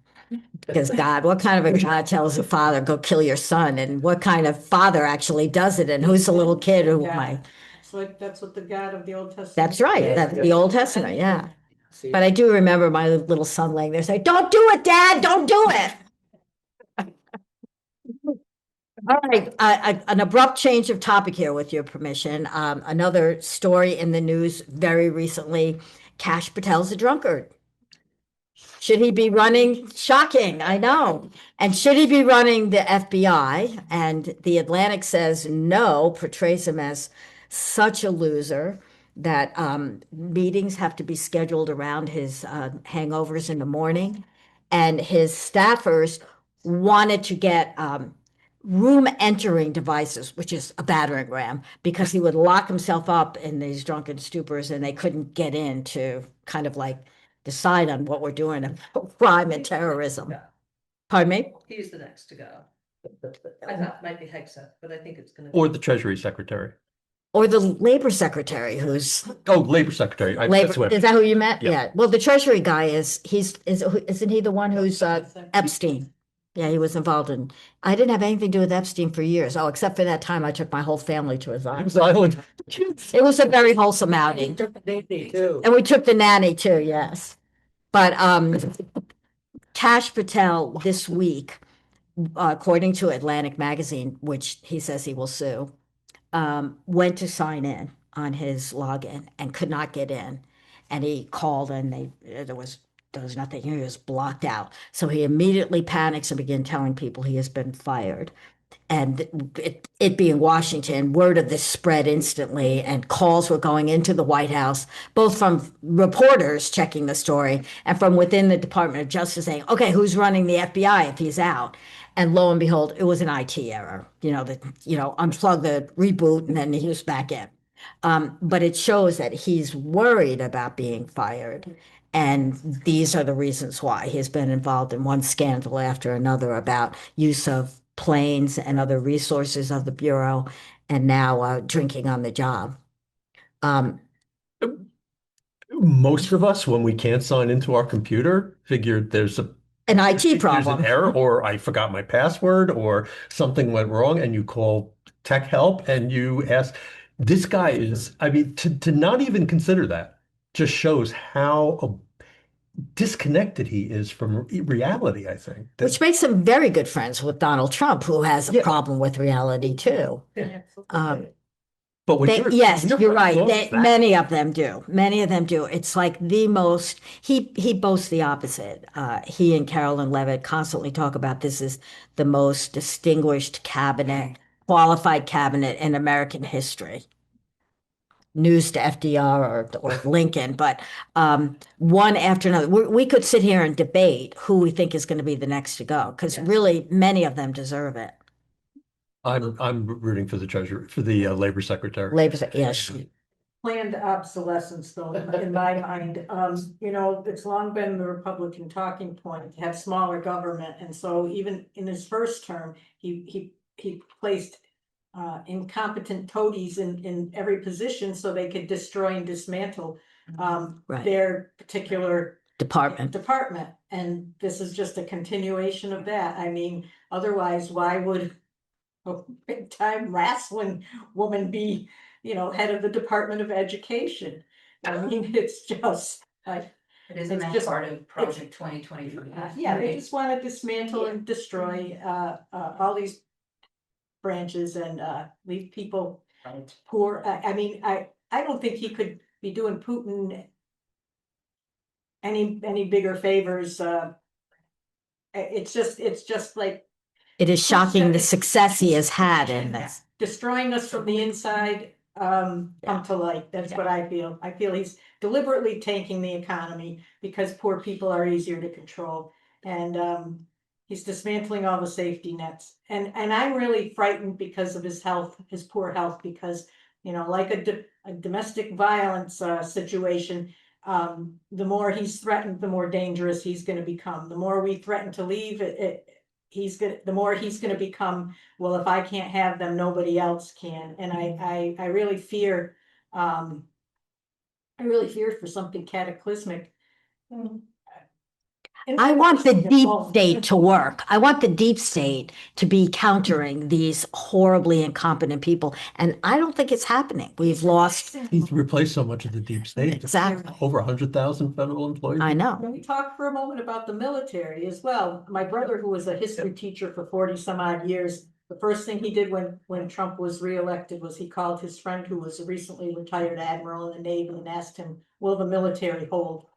[SPEAKER 1] Because God, what kind of a God tells a father, go kill your son? And what kind of father actually does it? And who's the little kid who
[SPEAKER 3] Yeah.
[SPEAKER 1] might?
[SPEAKER 3] It's like, that's what the God of the Old Testament.
[SPEAKER 1] That's right.
[SPEAKER 5] Yeah.
[SPEAKER 1] That's the Old Testament. Yeah.
[SPEAKER 5] See,
[SPEAKER 1] But I do remember my little son laying there saying, don't do it, Dad. Don't do it. All right, an abrupt change of topic here with your permission. Another story in the news very recently, Kash Patel's a drunkard. Should he be running? Shocking, I know. And should he be running the FBI? And the Atlantic says no, portrays him as such a loser that meetings have to be scheduled around his hangovers in the morning. And his staffers wanted to get room entering devices, which is a battering ram, because he would lock himself up in these drunken stupors and they couldn't get in to kind of like decide on what we're doing about crime and terrorism.
[SPEAKER 7] Yeah.
[SPEAKER 1] Pardon me?
[SPEAKER 7] He's the next to go. I thought it might be Hexa, but I think it's gonna.
[SPEAKER 2] Or the Treasury Secretary.
[SPEAKER 1] Or the labor secretary who's
[SPEAKER 2] Oh, Labor Secretary. That's
[SPEAKER 1] labor,
[SPEAKER 2] what
[SPEAKER 1] is that who you meant?
[SPEAKER 2] Yeah.
[SPEAKER 1] Yeah. Well, the treasury guy isn't he the one who's Epstein? Yeah, he was involved in, I didn't have anything to do with Epstein for years. Oh, except for that time I took my whole family to his island.
[SPEAKER 2] Island.
[SPEAKER 1] It was a very wholesome outing.
[SPEAKER 5] too.
[SPEAKER 1] And we took the nanny too, yes. But Kash Patel this week, according to Atlantic Magazine, which he says he will sue, went to sign in on his login and could not get in. And he called and there was nothing. He was blocked out. So he immediately panics and began telling people he has been fired. And it being Washington, word of this spread instantly, and calls were going into the White House, both from reporters checking the story and from within the Department of Justice saying, okay, who's running the FBI if he's out? And lo and behold, it was an IT error, unplug the reboot and then he was back in. But it shows that he's worried about being fired. And these are the reasons why he's been involved in one scandal after another about use of planes and other resources of the Bureau, and now drinking on the job.
[SPEAKER 2] Most of us, when we can't sign into our computer, figured there's
[SPEAKER 1] an IT
[SPEAKER 2] there's
[SPEAKER 1] problem.
[SPEAKER 2] an error, or I forgot my password, or something went wrong, and you call tech help and you ask. This guy is, I mean, to not even consider that just shows how disconnected he is from reality, I think.
[SPEAKER 1] Which makes him very good friends with Donald Trump, who has a
[SPEAKER 2] Yeah.
[SPEAKER 1] problem with reality too.
[SPEAKER 2] But when
[SPEAKER 1] Yes, you're right.
[SPEAKER 2] that-
[SPEAKER 1] Many of them do. Many of them do. It's like the most, he boasts the opposite. He and Carolyn Levitt constantly talk about this is the most distinguished cabinet, qualified cabinet in American history. News to FDR or Lincoln, but one after another. We could sit here and debate who we think is going to be the next to go, because really many of them deserve it.
[SPEAKER 2] I'm rooting for the Treasury, for the Labor Secretary.
[SPEAKER 1] Yes.
[SPEAKER 3] Planned obsolescence, though, in my mind, it's long been the Republican talking point to have smaller government, and so even in his first term, he placed incompetent toadies in every position so they could destroy and dismantle
[SPEAKER 1] Right.
[SPEAKER 3] their particular
[SPEAKER 1] Department.
[SPEAKER 3] And this is just a continuation of that. I mean, otherwise, why would a big time wrestling woman be, head of the Department of Education? I mean, it's just like,
[SPEAKER 4] It is
[SPEAKER 3] It's
[SPEAKER 4] a
[SPEAKER 3] just-
[SPEAKER 4] part of Project 2023.
[SPEAKER 3] yeah, they just want to dismantle and destroy all these branches and leave people
[SPEAKER 4] Right.
[SPEAKER 3] poor. I mean, I don't think he could be doing Putin any bigger favors. It's just like
[SPEAKER 1] It is shocking the success he has had in this.
[SPEAKER 3] destroying us from the inside, come to light. That's what I feel. I feel he's deliberately tanking the economy because poor people are easier to control. And, he's dismantling all the safety nets. And I'm really frightened because of his health, his poor health, because, like a domestic violence, situation, the more he's threatened, the more dangerous he's gonna become. The more we threaten to leave, the more he's gonna become, well, if I can't have them, nobody else can. And I really fear, for something cataclysmic.
[SPEAKER 1] I want the deep state to work. I want the deep state to be countering these horribly incompetent people. And I don't think it's happening. We've lost,
[SPEAKER 2] He's replaced so much of the deep state.
[SPEAKER 1] exactly.
[SPEAKER 2] Over 100,000 federal employees.
[SPEAKER 1] I know.
[SPEAKER 3] Let me talk for a moment about the military as well. My brother, who was a history teacher for 40 some odd years, the first thing he did when Trump was reelected was he called his friend, who was a recently retired admiral in the Navy, and asked him, will the military hold?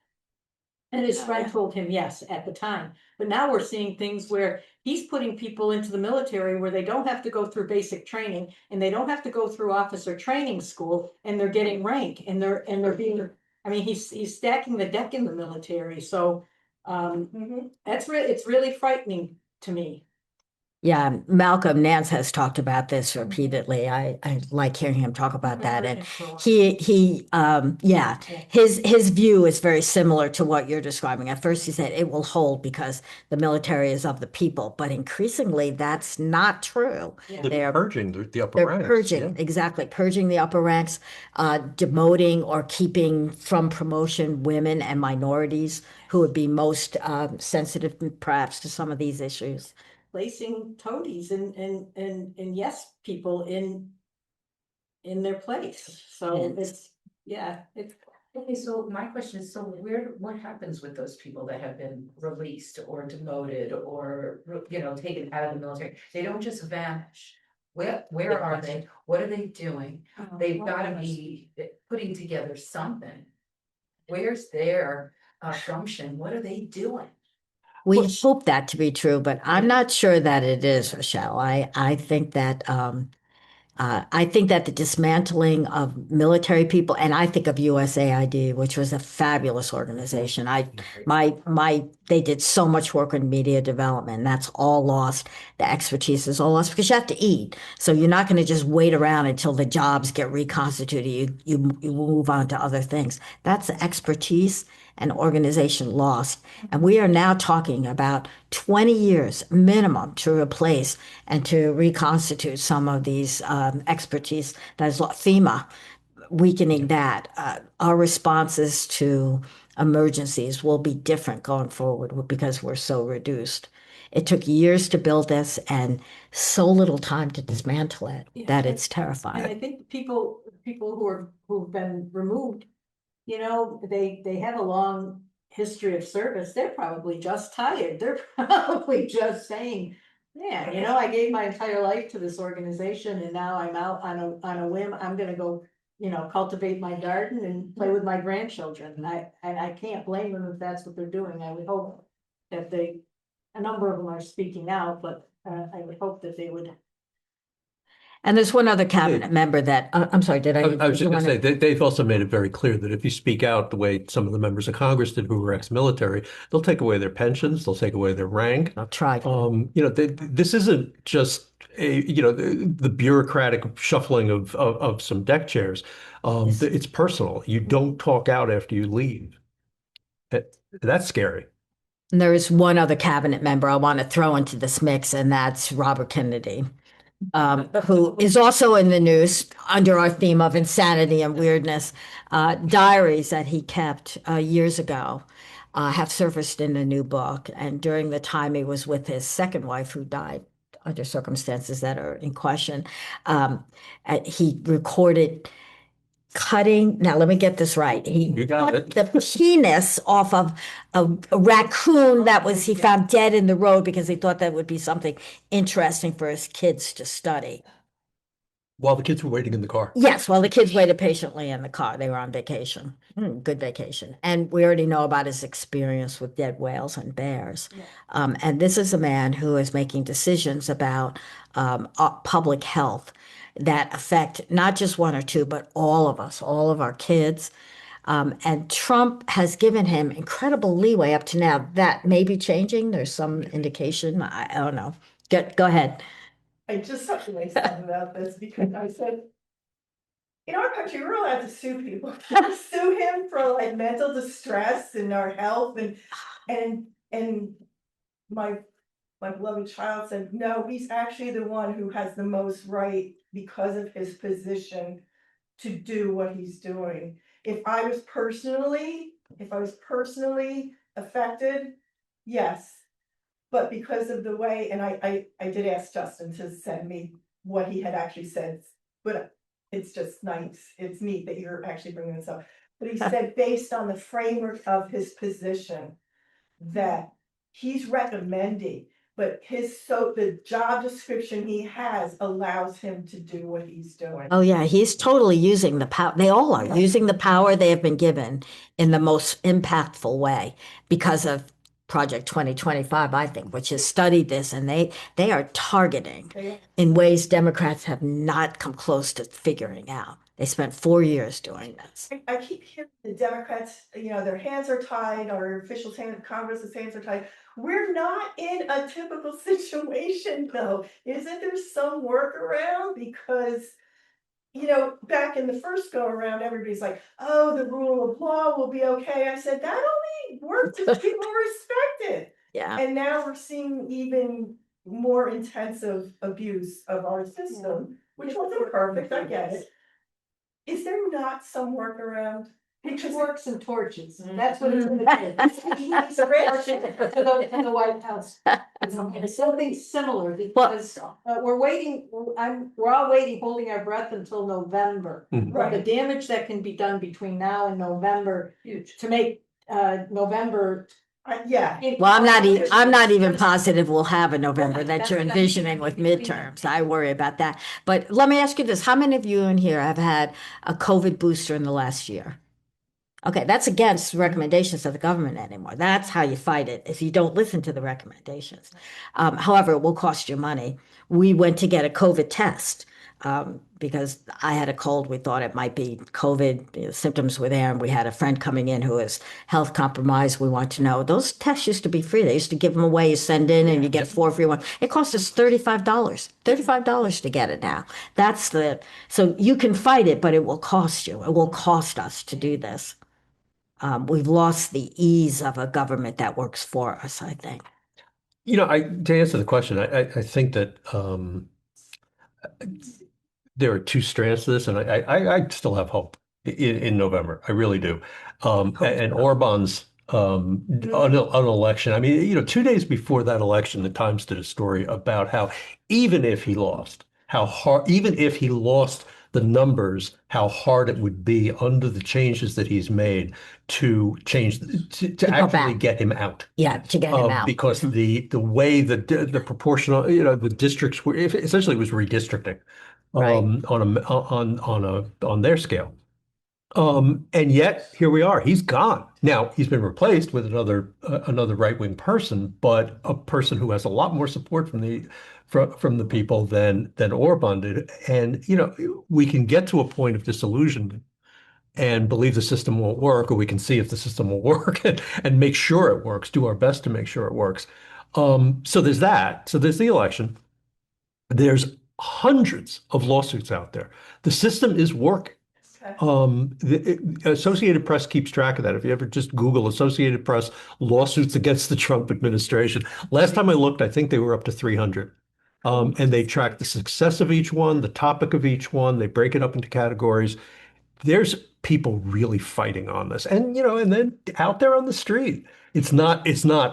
[SPEAKER 3] And his friend told him yes at the time. But now we're seeing things where he's putting people into the military where they don't have to go through basic training, and they don't have to go through officer training school, and they're getting rank, and they're being, I mean, he's stacking the deck in the military. So it's really frightening to me.
[SPEAKER 1] Yeah, Malcolm Nance has talked about this repeatedly. I like hearing him talk about that. And his view is very similar to what you're describing. At first, he said it will hold because the military is of the people, but increasingly that's not true.
[SPEAKER 2] They're purging the upper
[SPEAKER 1] They're
[SPEAKER 2] ranks.
[SPEAKER 1] purging, exactly, purging the upper ranks, demoting or keeping from promotion women and minorities who would be most sensitive perhaps to some of these issues.
[SPEAKER 3] Placing toadies and yes people in their place. So it's
[SPEAKER 4] Okay, so my question is, what happens with those people that have been released or demoted or, taken out of the military? They don't just vanish. Where are they? What are they doing? They've got to be putting together something. Where's their function? What are they doing?
[SPEAKER 1] We hope that to be true, but I'm not sure that it is, Rochelle. I think that the dismantling of military people, and I think of USAID, which was a fabulous organization. They did so much work in media development. That's all lost. The expertise is all lost because you have to eat. So you're not going to just wait around until the jobs get reconstituted. You move on to other things. That's expertise and organization lost. And we are now talking about 20 years minimum to replace and to reconstitute some of these expertise that is FEMA, weakening that. Our responses to emergencies will be different going forward because we're so reduced. It took years to build this and so little time to dismantle it that it's terrifying.
[SPEAKER 3] And I think people who've been removed, they have a long history of service. They're probably just tired. They're probably just saying, yeah, I gave my entire life to this organization and now I'm out on a whim. I'm gonna go, cultivate my garden and play with my grandchildren. And I can't blame them if that's what they're doing. I would hope that a number of them are speaking out, but I would hope that they would.
[SPEAKER 1] And there's one other cabinet member that, I'm sorry, did I?
[SPEAKER 2] I was just going to say, they've also made it very clear that if you speak out the way some of the members of Congress did who were ex-military, they'll take away their pensions, they'll take away their rank.
[SPEAKER 1] I'll try.
[SPEAKER 2] This isn't just the bureaucratic shuffling of some deck chairs. It's personal. You don't talk out after you leave. That's scary.
[SPEAKER 1] And there is one other cabinet member I want to throw into this mix, and that's Robert Kennedy. Who is also in the news under our theme of insanity and weirdness. Diaries that he kept years ago have surfaced in a new book. And during the time he was with his second wife, who died under circumstances that are in question, he recorded cutting. Now, let me get this right. He cut the penis off of a raccoon he found dead in the road because he thought that would be something interesting for his kids to study.
[SPEAKER 2] While the kids were waiting in the car.
[SPEAKER 1] Yes, well, the kids waited patiently in the car. They were on vacation. Good vacation. And we already know about his experience with dead whales and bears.
[SPEAKER 3] Yeah.
[SPEAKER 1] And this is a man who is making decisions about public health that affect not just one or two, but all of us, all of our kids. And Trump has given him incredible leeway up to now. That may be changing. There's some indication. I don't know. Go ahead.
[SPEAKER 6] I just have to say something about this because I said, in our country, we're allowed to sue people. Can we sue him for like mental distress and our health and my beloved child said, no, he's actually the one who has the most right because of his position to do what he's doing. If I was personally affected, yes. But because of the way, and I did ask Justin to send me what he had actually said, but it's just nice, it's neat that you're actually bringing this up. But he said, based on the framework of his position, that he's recommending, but the job description he has allows him to do what he's doing.
[SPEAKER 1] Oh, yeah, he's totally using the power. They all are using the power they have been given in the most impactful way because of Project 2025, I think, which has studied this, and they are targeting in ways Democrats have not come close to figuring out. They spent 4 years doing this.
[SPEAKER 6] I keep hearing the Democrats, their hands are tied, our officials' hands, Congress's hands are tied. We're not in a typical situation, though. Isn't there some workaround? Because, back in the first go around, everybody's like, oh, the rule of law will be okay. I said, that only works if people respect it.
[SPEAKER 1] Yeah.
[SPEAKER 6] And now we're seeing even more intensive abuse of our system, which wasn't perfect, I get it. Is there not some workaround?
[SPEAKER 3] Pitchforks and torches, that's what it's gonna be. It's a rich to the White House. It's something similar because we're waiting, we're all waiting, holding our breath until November.
[SPEAKER 2] Mhm.
[SPEAKER 3] The damage that can be done between now and November
[SPEAKER 4] Huge.
[SPEAKER 3] to make November.
[SPEAKER 6] Yeah.
[SPEAKER 1] Well, I'm not even positive we'll have a November that you're envisioning with midterms. I worry about that. But let me ask you this. How many of you in here have had a COVID booster in the last year? Okay, that's against recommendations of the government anymore. That's how you fight it, if you don't listen to the recommendations. However, it will cost you money. We went to get a COVID test because I had a cold. We thought it might be COVID. Symptoms were there, and we had a friend coming in who is health compromised. We want to know. Those tests used to be free. They used to give them away. You send in and you get 4 free ones. It cost us $35 to get it now. So you can fight it, but it will cost you. It will cost us to do this. We've lost the ease of a government that works for us, I think.
[SPEAKER 2] To answer the question, I think that there are two strands to this, and I still have hope in November. I really do. And Orban's an election. I mean, 2 days before that election, the Times did a story about how even if he lost, the numbers, how hard it would be under the changes that he's made to actually get him out.
[SPEAKER 1] Yeah, to get him out.
[SPEAKER 2] Because the way the proportional, the districts were essentially was redistricting
[SPEAKER 1] Right.
[SPEAKER 2] on their scale. And yet here we are. He's gone. Now he's been replaced with another right-wing person, but a person who has a lot more support from the people than Orban did. And we can get to a point of disillusionment and believe the system won't work, or we can see if the system will work and make sure it works, do our best to make sure it works. So there's that. So there's the election. There's hundreds of lawsuits out there. The system is working. The Associated Press keeps track of that. If you ever just Google Associated Press lawsuits against the Trump administration, last time I looked, I think they were up to 300. And they track the success of each one, the topic of each one. They break it up into categories. There's people really fighting on this, and then out there on the street, it's not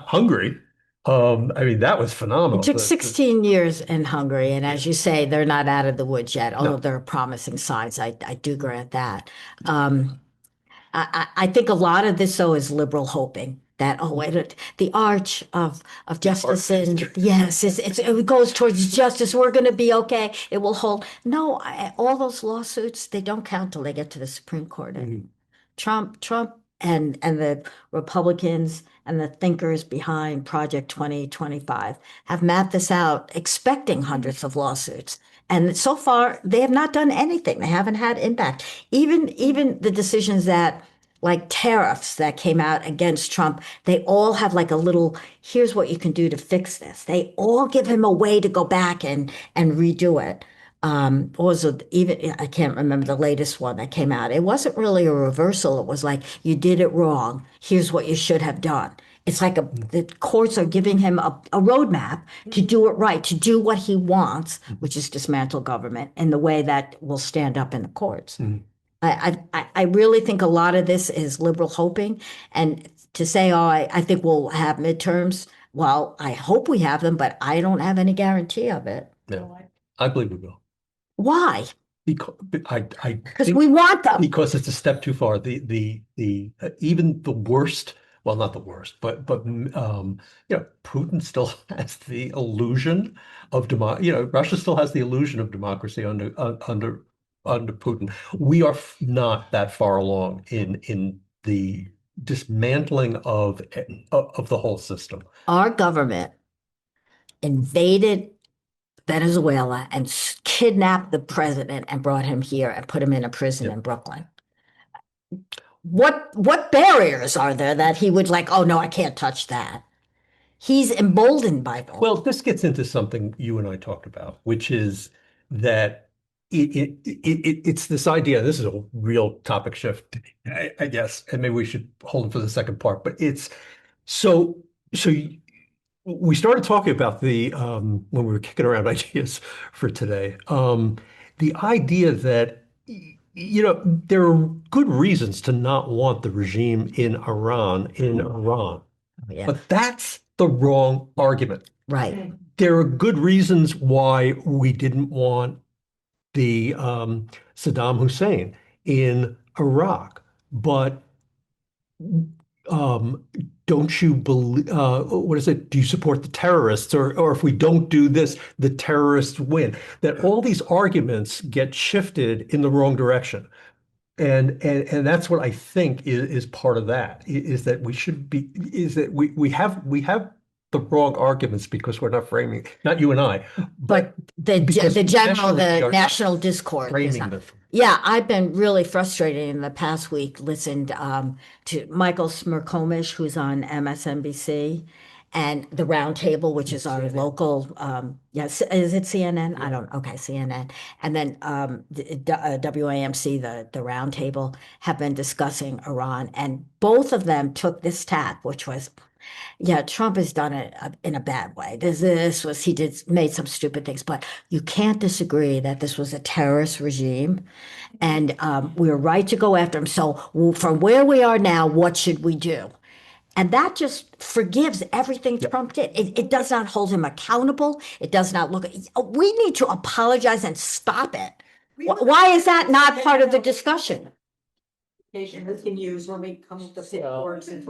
[SPEAKER 2] Hungary. I mean, that was phenomenal.
[SPEAKER 1] It took 16 years in Hungary, and as you say, they're not out of the woods yet, although there are promising signs. I do grant that. I think a lot of this, though, is liberal hoping that, the arch of justice, and yes, it goes towards justice. We're going to be okay. It will hold. No, all those lawsuits, they don't count till they get to the Supreme Court.
[SPEAKER 2] Mhm.
[SPEAKER 1] Trump and the Republicans and the thinkers behind Project 2025 have mapped this out, expecting hundreds of lawsuits. And so far, they have not done anything. They haven't had impact. Even the decisions that, like tariffs that came out against Trump, they all have like a little, here's what you can do to fix this. They all give him a way to go back and redo it. Also, even I can't remember the latest one that came out. It wasn't really a reversal. It was like, you did it wrong. Here's what you should have done. It's like the courts are giving him a roadmap to do it right, to do what he wants, which is dismantle government in the way that will stand up in the courts.
[SPEAKER 2] Mhm.
[SPEAKER 1] I really think a lot of this is liberal hoping. And to say, oh, I think we'll have midterms. Well, I hope we have them, but I don't have any guarantee of it.
[SPEAKER 2] No, I believe we will.
[SPEAKER 1] Why?
[SPEAKER 2] Because
[SPEAKER 1] Because
[SPEAKER 2] think
[SPEAKER 1] we want them.
[SPEAKER 2] because it's a step too far. The even the worst, well, not the worst, but Putin still has the illusion of Russia still has the illusion of democracy under Putin. We are not that far along in the dismantling of the whole system.
[SPEAKER 1] Our government invaded Venezuela and kidnapped the president and brought him here and put him in a prison
[SPEAKER 2] Yep.
[SPEAKER 1] in Brooklyn. What barriers are there that he would like, oh no, I can't touch that? He's emboldened by them.
[SPEAKER 2] Well, this gets into something you and I talked about, which is that it's this idea. This is a real topic shift, I guess, and maybe we should hold it for the second part. But it's so we started talking about when we were kicking around ideas for today. The idea that there are good reasons to not want the regime in Iran.
[SPEAKER 1] Yeah,
[SPEAKER 2] But that's the wrong argument.
[SPEAKER 1] right.
[SPEAKER 2] There are good reasons why we didn't want the Saddam Hussein in Iraq, but don't you believe? What is it? Do you support the terrorists, or if we don't do this, the terrorists win? That all these arguments get shifted in the wrong direction. And that's what I think is part of that, is that we have the wrong arguments because we're not framing, not you and I,
[SPEAKER 1] But the national discourse is
[SPEAKER 2] framing
[SPEAKER 1] not.
[SPEAKER 2] them.
[SPEAKER 1] Yeah, I've been really frustrated in the past week. Listened to Michael Smerkomish, who's on MSNBC, and the Roundtable, which is our local. Yes, is it CNN? I don't. Okay, CNN, and then WAMC, the Roundtable, have been discussing Iran, and both of them took this tack, which was, yeah, Trump has done it in a bad way. He made some stupid things, but you can't disagree that this was a terrorist regime, and we're right to go after him. So from where we are now, what should we do? And that just forgives everything Trump did. It does not hold him accountable. It does not look. We need to apologize and stop it. Why is that not part of the discussion?
[SPEAKER 3] We can use when we come to the courts and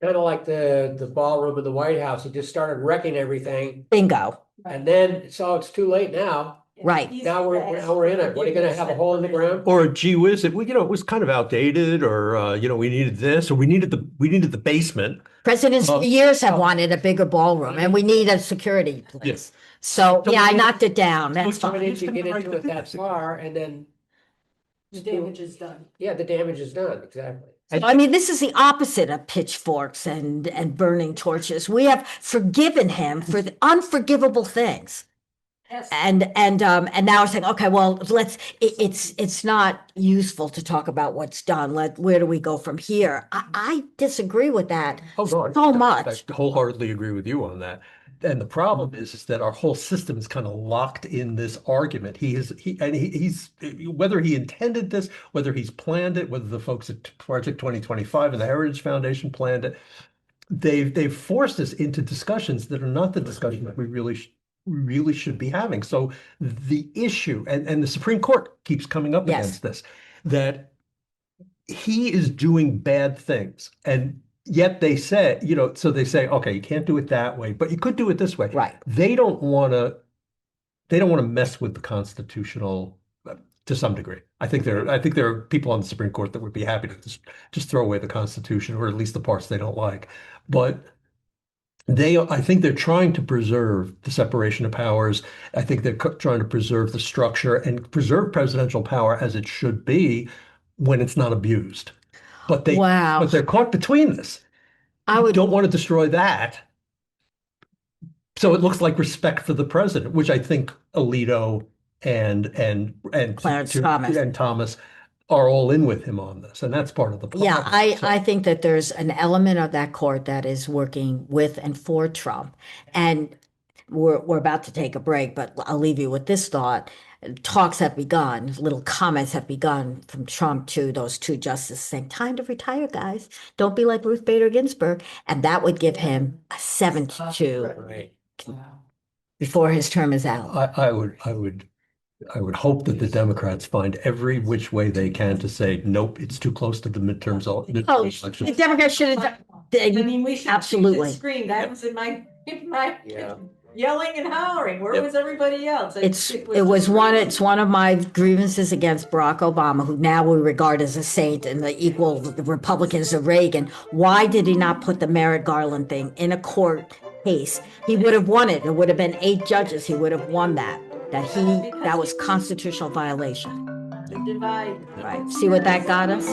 [SPEAKER 5] Kind of like the ballroom of the White House, he just started wrecking everything,
[SPEAKER 1] Bingo.
[SPEAKER 5] and then, so it's too late now.
[SPEAKER 1] Right.
[SPEAKER 5] Now we're in it. What are you gonna have, a hole in the ground?
[SPEAKER 2] Or gee whiz, it was kind of outdated, or we needed this, or we needed the basement.
[SPEAKER 1] Presidents for years have wanted a bigger ballroom, and we need a security place.
[SPEAKER 2] Yes.
[SPEAKER 1] So, yeah, I knocked it down. That's
[SPEAKER 5] Why
[SPEAKER 1] fine.
[SPEAKER 5] didn't you get into it that far, and then,
[SPEAKER 3] the damage is done.
[SPEAKER 5] yeah, the damage is done, exactly.
[SPEAKER 1] I mean, this is the opposite of pitchforks and burning torches. We have forgiven him for the unforgivable things.
[SPEAKER 3] Yes.
[SPEAKER 1] And now we're saying, okay, well, it's not useful to talk about what's done. Where do we go from here? I disagree with that
[SPEAKER 2] Oh, no,
[SPEAKER 1] so much.
[SPEAKER 2] I wholeheartedly agree with you on that. And the problem is that our whole system is kind of locked in this argument. He's whether he intended this, whether he's planned it, whether the folks at Project 2025 and the Heritage Foundation planned it, they've forced us into discussions that are not the discussion that we really should be having. So the issue, and the Supreme Court keeps coming up
[SPEAKER 1] Yes.
[SPEAKER 2] against this, that he is doing bad things. And yet they say, so they say, okay, you can't do it that way, but you could do it this way.
[SPEAKER 1] Right.
[SPEAKER 2] They don't want to mess with the constitutional to some degree. I think there are people on the Supreme Court that would be happy to just throw away the Constitution, or at least the parts they don't like. But I think they're trying to preserve the separation of powers. I think they're trying to preserve the structure and preserve presidential power as it should be when it's not abused. But
[SPEAKER 1] Wow.
[SPEAKER 2] they're caught between this.
[SPEAKER 1] I would,
[SPEAKER 2] Don't want to destroy that. So it looks like respect for the president, which I think Alito and
[SPEAKER 1] Clarence Thomas.
[SPEAKER 2] and Thomas are all in with him on this, and that's part of the problem.
[SPEAKER 1] Yeah, I think that there's an element of that court that is working with and for Trump. And we're about to take a break, but I'll leave you with this thought. Talks have begun, little comments have begun from Trump to those two justices saying, time to retire, guys. Don't be like Ruth Bader Ginsburg. And that would give him a 7-2
[SPEAKER 5] Right.
[SPEAKER 1] before his term is out.
[SPEAKER 2] I would hope that the Democrats find every which way they can to say, nope, it's too close to the midterms
[SPEAKER 1] Oh, the
[SPEAKER 2] elections.
[SPEAKER 1] Democrats should have
[SPEAKER 3] I
[SPEAKER 1] done.
[SPEAKER 3] mean, we should
[SPEAKER 1] Absolutely.
[SPEAKER 3] scream. That was in my
[SPEAKER 5] Yeah.
[SPEAKER 3] yelling and hollering. Where
[SPEAKER 2] Yep.
[SPEAKER 3] was everybody else?
[SPEAKER 1] It's one of my grievances against Barack Obama, who now we regard as a saint and the equal the Republicans of Reagan. Why did he not put the Merrick Garland thing in a court case? He would have won it. It would have been 8 judges. He would have won that. That was constitutional violation.
[SPEAKER 3] the divide.
[SPEAKER 1] Right. See what that got us?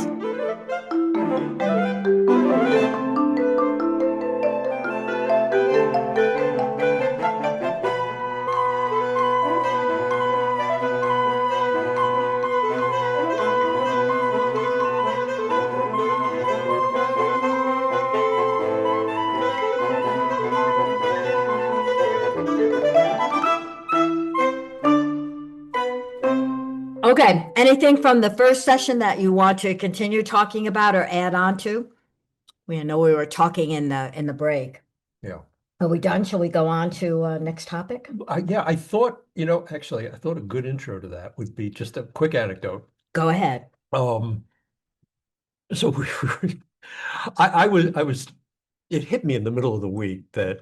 [SPEAKER 1] Okay, anything from the first session that you want to continue talking about or add on to? We know we were talking in the break.
[SPEAKER 2] Yeah.
[SPEAKER 1] Are we done? Shall we go on to next topic?
[SPEAKER 2] I thought, actually, I thought a good intro to that would be just a quick anecdote.
[SPEAKER 1] Go ahead.
[SPEAKER 2] So it hit me in the middle of the week that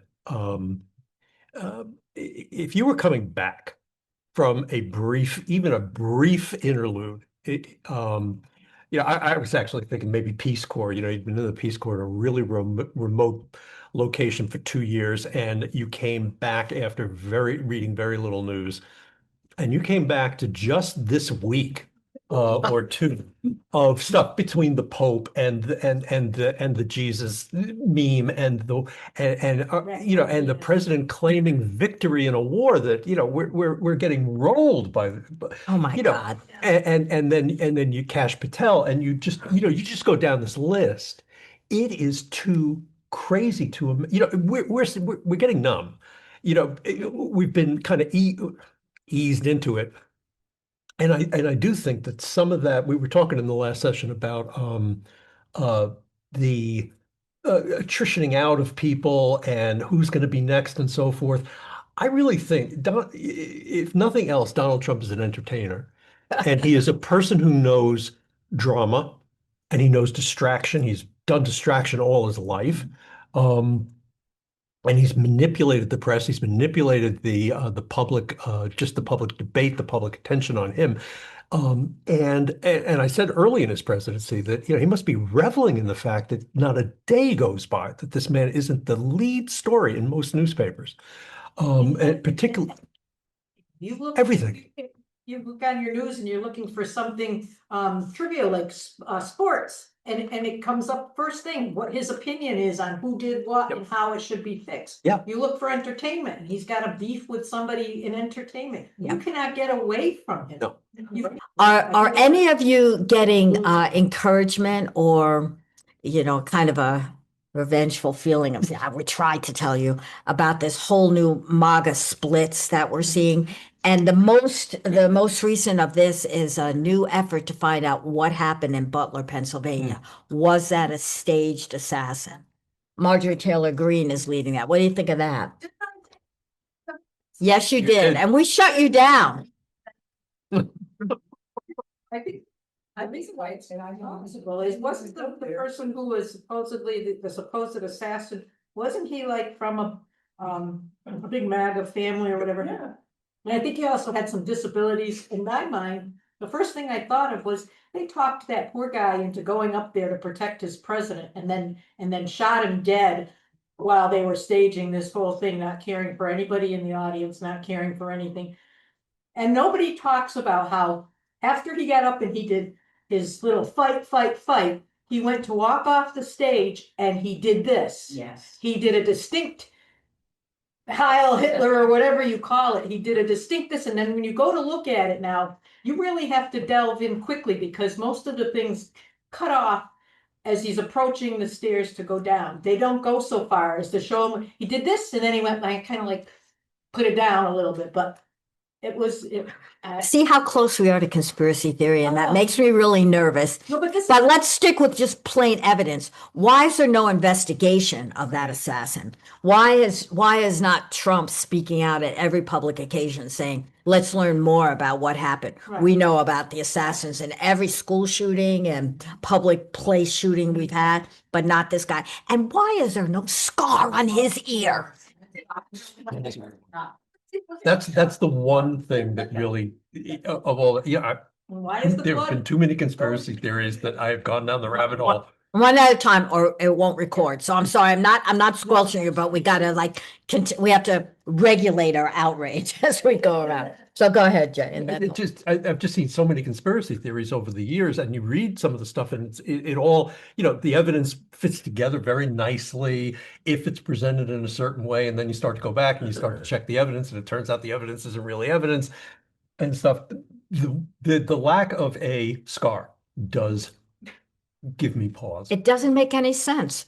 [SPEAKER 2] if you were coming back from even a brief interlude, I was actually thinking maybe Peace Corps. You'd been in the Peace Corps in a really remote location for 2 years, and you came back after reading very little news, and you came back to just this week or two of stuff between the Pope and the Jesus meme and the president claiming victory in a war that we're getting rolled by.
[SPEAKER 1] Oh my God.
[SPEAKER 2] And then you Cash Patel, and you just go down this list. It is too crazy to we're getting numb. We've been kind of eased into it. And I do think that some of that, we were talking in the last session about the attritioning out of people and who's going to be next and so forth. I really think, if nothing else, Donald Trump is an entertainer, and he is a person who knows drama, and he knows distraction. He's done distraction all his life. And he's manipulated the press. He's manipulated the public, just the public debate, the public attention on him. And I said early in his presidency that he must be reveling in the fact that not a day goes by that this man isn't the lead story in most newspapers, and particularly everything.
[SPEAKER 3] You look on your news and you're looking for something trivial like sports. And it comes up first thing, what his opinion is on who did what and how it should be fixed.
[SPEAKER 2] Yeah.
[SPEAKER 3] You look for entertainment, and he's got a beef with somebody in entertainment.
[SPEAKER 1] Yeah.
[SPEAKER 3] You cannot get away from him.
[SPEAKER 2] No.
[SPEAKER 1] Are any of you getting encouragement or, kind of a revengeful feeling of, I would try to tell you about this whole new MAGA splits that we're seeing? And the most recent of this is a new effort to find out what happened in Butler, Pennsylvania. Was that a staged assassin? Marjorie Taylor Greene is leading that. What do you think of that? Yes, you did. And we shut you down.
[SPEAKER 3] I think I think why it's possible is, wasn't the person who was supposedly the supposed assassin, wasn't he like from a big MAGA family or whatever?
[SPEAKER 6] Yeah.
[SPEAKER 3] And I think he also had some disabilities. In my mind, the first thing I thought of was they talked that poor guy into going up there to protect his president and then shot him dead while they were staging this whole thing, not caring for anybody in the audience, not caring for anything. And nobody talks about how after he got up and he did his little fight, he went to walk off the stage and he did this.
[SPEAKER 4] Yes.
[SPEAKER 3] He did a distinct Heil Hitler or whatever you call it. He did a distinct this, and then when you go to look at it now, you really have to delve in quickly because most of the things cut off as he's approaching the stairs to go down. They don't go so far as to show him he did this, and then he went like kind of like put it down a little bit, but it was
[SPEAKER 1] See how close we are to conspiracy theory, and that
[SPEAKER 3] Oh.
[SPEAKER 1] makes me really nervous.
[SPEAKER 3] no, but this
[SPEAKER 1] But let's stick with just plain evidence. Why is there no investigation of that assassin? Why is not Trump speaking out at every public occasion saying, let's learn more about what happened?
[SPEAKER 3] Right.
[SPEAKER 1] We know about the assassins in every school shooting and public place shooting we've had, but not this guy. And why is there no scar on his ear?
[SPEAKER 2] That's the one thing that really, of all,
[SPEAKER 3] why is the
[SPEAKER 2] there have been
[SPEAKER 3] blood?
[SPEAKER 2] too many conspiracy theories that I have gone down the rabbit hole.
[SPEAKER 1] One at a time, or it won't record. So I'm sorry, I'm not squelching you, but we gotta we have to regulate our outrage as we go around. So go ahead, Jay. And then
[SPEAKER 2] I've just seen so many conspiracy theories over the years, and you read some of the stuff, and it all, the evidence fits together very nicely if it's presented in a certain way, and then you start to go back and you start to check the evidence, and it turns out the evidence isn't really evidence and stuff. The lack of a scar does give me pause.
[SPEAKER 1] it doesn't make any sense.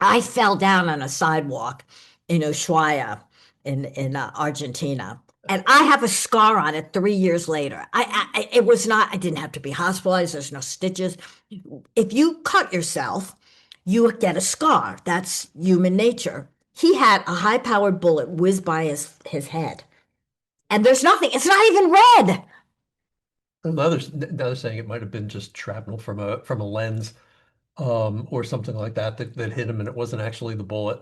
[SPEAKER 1] I fell down on a sidewalk in Ushuaia in Argentina. And I have a scar on it 3 years later. It was not, I didn't have to be hospitalized. There's no stitches. If you cut yourself, you get a scar. That's human nature. He had a high-powered bullet whiz by his head. And there's nothing, it's not even red.
[SPEAKER 2] Another saying it might have been just shrapnel from a lens, or something like that hit him, and it wasn't actually the bullet.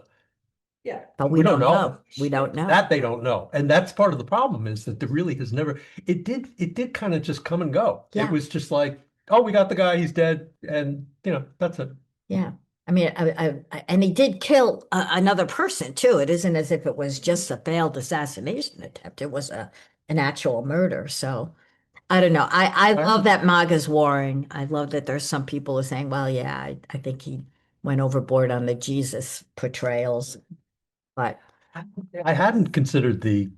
[SPEAKER 3] Yeah.
[SPEAKER 1] But
[SPEAKER 2] We don't know.
[SPEAKER 1] We don't know.
[SPEAKER 2] That they don't know, and that's part of the problem is that there really has never. It did kind of just come and go.
[SPEAKER 1] Yeah.
[SPEAKER 2] It was just like, oh, we got the guy, he's dead, and that's it.
[SPEAKER 1] Yeah. I mean, and he did kill another person too. It isn't as if it was just a failed assassination attempt. It was an actual murder. So I don't know. I love that MAGA's warring. I love that there's some people who are saying, well, yeah, I think he went overboard on the Jesus portrayals. But
[SPEAKER 2] I hadn't considered the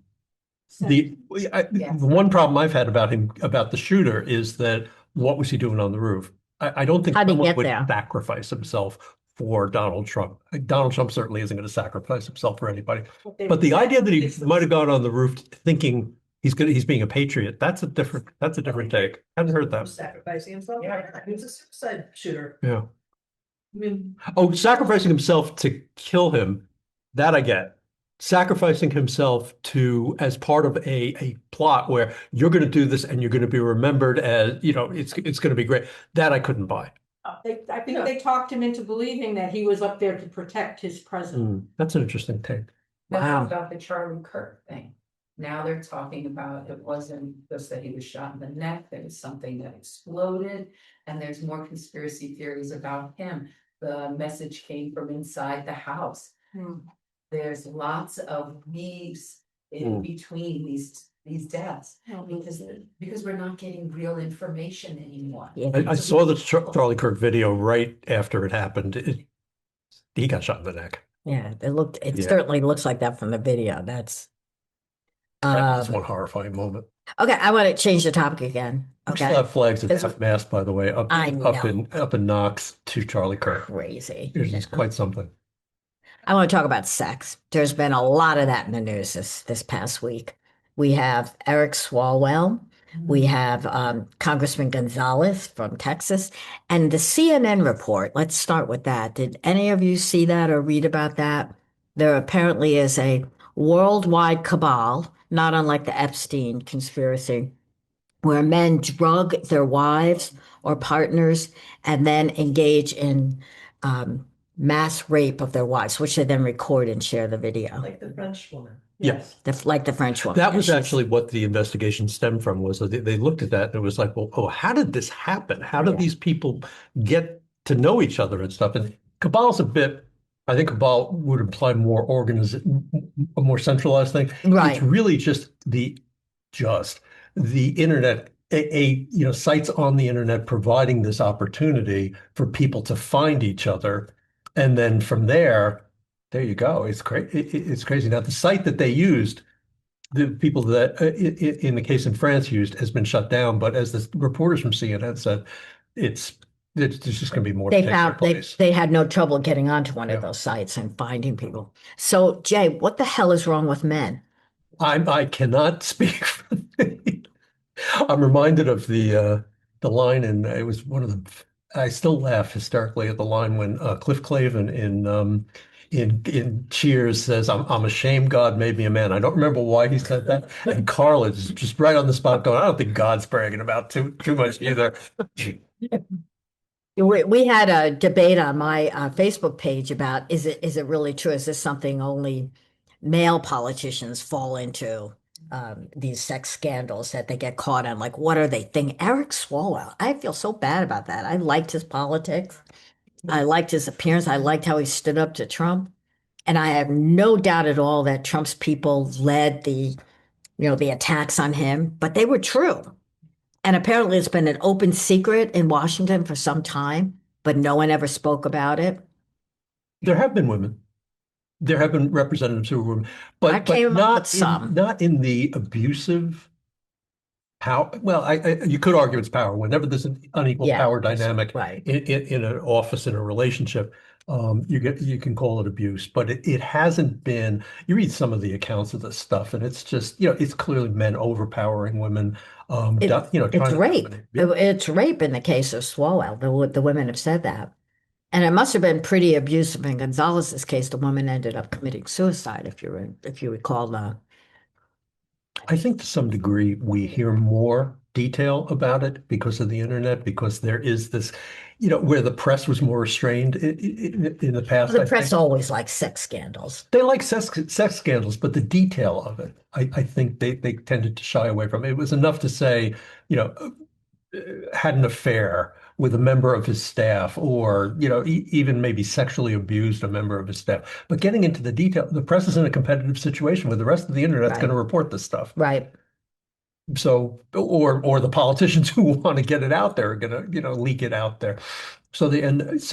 [SPEAKER 4] Yes.
[SPEAKER 2] one problem I've had about the shooter is that what was he doing on the roof? I don't think
[SPEAKER 1] How'd he
[SPEAKER 2] someone
[SPEAKER 1] get
[SPEAKER 2] would
[SPEAKER 1] there?
[SPEAKER 2] sacrifice himself for Donald Trump. Donald Trump certainly isn't going to sacrifice himself for anybody. But the idea that he might have gone on the roof thinking he's being a patriot, that's a different take. I haven't heard that.
[SPEAKER 7] Sacrificing himself.
[SPEAKER 4] Yeah.
[SPEAKER 7] He was a suicide shooter.
[SPEAKER 2] Yeah.
[SPEAKER 7] I mean,
[SPEAKER 2] Oh, sacrificing himself to kill him, that I get. Sacrificing himself as part of a plot where you're going to do this and you're going to be remembered as, it's going to be great. That I couldn't buy.
[SPEAKER 3] I think they talked him into believing that he was up there to protect his president.
[SPEAKER 2] That's an interesting take.
[SPEAKER 4] That's
[SPEAKER 1] Wow.
[SPEAKER 4] about the Charlie Kirk thing. Now they're talking about it wasn't just that he was shot in the neck, that it's something that exploded, and there's more conspiracy theories about him. The message came from inside the house.
[SPEAKER 3] Hmm.
[SPEAKER 4] There's lots of weaves in between these deaths because we're not getting real information anymore.
[SPEAKER 1] yeah,
[SPEAKER 2] I saw the Charlie Kirk video right after it happened. He got shot in the neck.
[SPEAKER 1] yeah, it
[SPEAKER 2] Yeah.
[SPEAKER 1] certainly looks like that from the video. That's
[SPEAKER 2] That's one horrifying moment.
[SPEAKER 1] okay. I want to change the topic again.
[SPEAKER 2] We still
[SPEAKER 1] Okay,
[SPEAKER 2] have flags at
[SPEAKER 1] It's-
[SPEAKER 2] half-mast, by the way, up
[SPEAKER 1] I
[SPEAKER 2] in Knox to Charlie Kirk.
[SPEAKER 1] crazy.
[SPEAKER 2] It's just quite something.
[SPEAKER 1] I want to talk about sex. There's been a lot of that in the news this past week. We have Eric Swalwell. We have Congressman Gonzalez from Texas, and the CNN report. Let's start with that. Did any of you see that or read about that? There apparently is a worldwide cabal, not unlike the Epstein conspiracy, where men drug their wives or partners and then engage in mass rape of their wives, which they then record and share the video.
[SPEAKER 7] Like the French woman.
[SPEAKER 2] Yes.
[SPEAKER 1] Like the French woman.
[SPEAKER 2] That was
[SPEAKER 1] She's-
[SPEAKER 2] actually what the investigation stemmed from, was that they looked at that and it was like, well, oh, how did this happen? How did
[SPEAKER 1] Yeah.
[SPEAKER 2] these people get to know each other and stuff? And Cabal's I think Cabal would imply a more centralized thing.
[SPEAKER 1] Right.
[SPEAKER 2] It's really just the internet, sites on the internet providing this opportunity for people to find each other. And then from there you go. It's crazy. It's crazy. Now, the site that they used, the people that, in the case in France, used, has been shut down. But as the reporters from CNN said, there's just going to be more.
[SPEAKER 1] They
[SPEAKER 2] to take
[SPEAKER 1] found
[SPEAKER 2] their place.
[SPEAKER 1] they had no trouble getting onto one
[SPEAKER 2] Yeah.
[SPEAKER 1] of those sites and finding people. So, Jay, what the hell is wrong with men?
[SPEAKER 2] I cannot speak for I'm reminded of the line, and it was one of the. I still laugh hysterically at the line when Cliff Clavin in Cheers says, "I'm ashamed God made me a man." I don't remember why he said that, and Carl is just right on the spot going, "I don't think God's bragging about too much either."
[SPEAKER 1] We had a debate on my Facebook page about is it really true? Is this something only male politicians fall into? These sex scandals that they get caught on, like what are they thinking? Eric Swalwell, I feel so bad about that. I liked his politics. I liked his appearance. I liked how he stood up to Trump. And I have no doubt at all that Trump's people led the attacks on him, but they were true. And apparently it's been an open secret in Washington for some time, but no one ever spoke about it.
[SPEAKER 2] There have been women. There have been representatives who were women,
[SPEAKER 1] I
[SPEAKER 2] but
[SPEAKER 1] came up with some.
[SPEAKER 2] not in the abusive power. Well, you could argue it's power. Whenever there's an unequal
[SPEAKER 1] Yeah,
[SPEAKER 2] power dynamic
[SPEAKER 1] right.
[SPEAKER 2] in an office, in a relationship, you can call it abuse, but it hasn't been. You read some of the accounts of this stuff, and it's just it's clearly men overpowering women.
[SPEAKER 1] It's
[SPEAKER 2] trying to
[SPEAKER 1] rape.
[SPEAKER 2] dominate. Yeah.
[SPEAKER 1] It's rape in the case of Swalwell. The women have said that. And it must have been pretty abusive in Gonzalez's case. The woman ended up committing suicide, if you recall the.
[SPEAKER 2] I think to some degree we hear more detail about it because of the internet, because there is this, where the press was more restrained in the past.
[SPEAKER 1] The
[SPEAKER 2] I
[SPEAKER 1] press
[SPEAKER 2] think.
[SPEAKER 1] always likes sex scandals.
[SPEAKER 2] They like sex scandals, but the detail of it, I think they tended to shy away from. It was enough to say, had an affair with a member of his staff, or even maybe sexually abused a member of his staff. But getting into the detail, the press is in a competitive situation where the rest of the internet's
[SPEAKER 1] Right.
[SPEAKER 2] going to report this stuff.
[SPEAKER 1] Right.
[SPEAKER 2] So, or the politicians who want to get it out there are going to leak it out there. So it's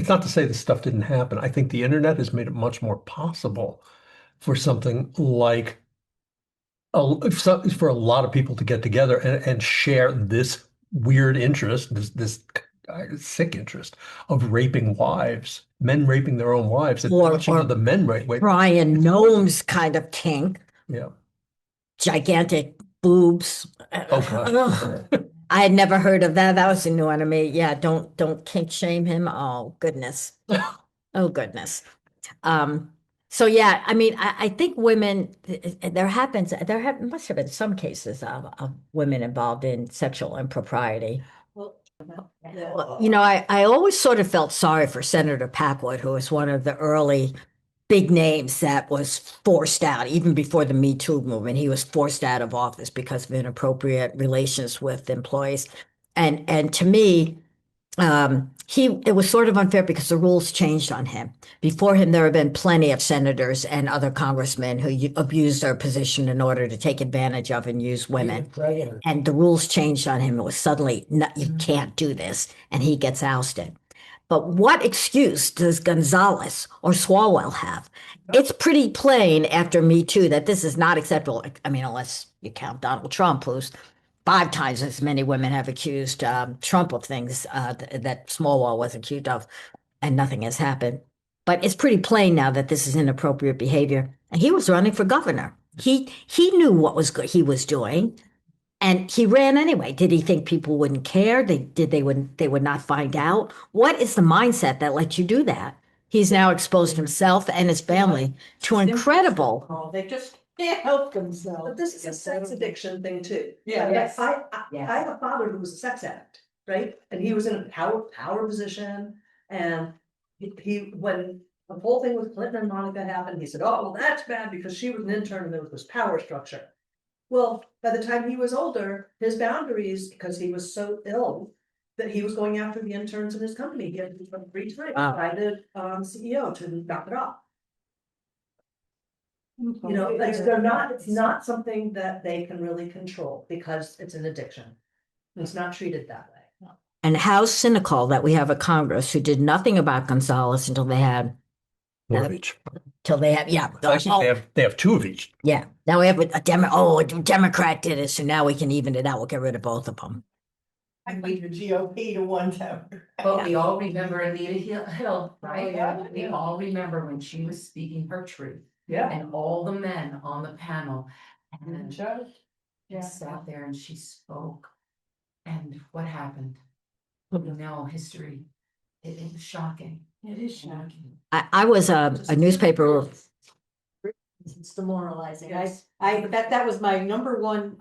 [SPEAKER 2] not to say this stuff didn't happen. I think the internet has made it much more possible for something like for a lot of people to get together and share this weird interest, this sick interest of raping wives, men raping their own wives, and watching
[SPEAKER 1] or
[SPEAKER 2] other men rape.
[SPEAKER 1] Brian Noam's kind of kink,
[SPEAKER 2] Yeah.
[SPEAKER 1] gigantic boobs.
[SPEAKER 2] Oh, God.
[SPEAKER 1] I had never heard of that. That was a new one to me. Yeah, don't kink shame him. Oh goodness. Oh goodness. So yeah, I mean, I think women. Must have been some cases of women involved in sexual impropriety.
[SPEAKER 3] Well,
[SPEAKER 1] Well, I always sort of felt sorry for Senator Packwood, who was one of the early big names that was forced out, even before the Me Too movement. He was forced out of office because of inappropriate relations with employees. And to me, it was sort of unfair because the rules changed on him. Before him, there have been plenty of senators and other congressmen who abused their position in order to take advantage of and use women. And the rules changed on him. It was suddenly, no, you can't do this, and he gets ousted. But what excuse does Gonzalez or Swalwell have? It's pretty plain after Me Too that this is not acceptable. I mean, unless you count Donald Trump, who's 5 times as many women have accused Trump of things that Swalwell was accused of, and nothing has happened. But it's pretty plain now that this is inappropriate behavior. And he was running for governor. He knew what he was doing. And he ran anyway. Did he think people wouldn't care? They would not find out? What is the mindset that lets you do that? He's now exposed himself and his family to incredible.
[SPEAKER 3] They just can't help
[SPEAKER 7] But
[SPEAKER 3] themselves.
[SPEAKER 7] this is a sex addiction thing too.
[SPEAKER 3] Yeah.
[SPEAKER 7] Like,
[SPEAKER 4] Yes.
[SPEAKER 7] I have a father who was a sex addict, right? And he was in a power position and when the whole thing with Clinton and Monica happened, he said, oh, well, that's bad because she was an intern and there was this power structure. Well, by the time he was older, his boundaries, because he was so ill, that he was going after the interns in his company, he had 3 times
[SPEAKER 1] Wow.
[SPEAKER 7] by the CEO to knock it off. You know, like it's not something that they can really control because it's an addiction. It's not treated that way.
[SPEAKER 1] And how cynical that we have a Congress who did nothing about Gonzalez until they had,
[SPEAKER 2] One of each.
[SPEAKER 1] yeah.
[SPEAKER 2] Actually, they have 2 of each.
[SPEAKER 1] Yeah. Now we have a Democrat did it, so now we can even it out. We'll get rid of both of them.
[SPEAKER 6] I went to GOP to one town.
[SPEAKER 4] But we all remember Anita Hill, right?
[SPEAKER 6] Oh, yeah.
[SPEAKER 4] We all remember when she was speaking her truth.
[SPEAKER 7] Yeah.
[SPEAKER 4] And all the men on the panel.
[SPEAKER 6] Mm-hmm.
[SPEAKER 4] And
[SPEAKER 6] Yeah.
[SPEAKER 4] sat there and she spoke. And what happened? You know, history. It was shocking.
[SPEAKER 3] It is shocking.
[SPEAKER 1] I was a newspaper.
[SPEAKER 3] It's demoralizing.
[SPEAKER 7] Yes.
[SPEAKER 3] That was my number one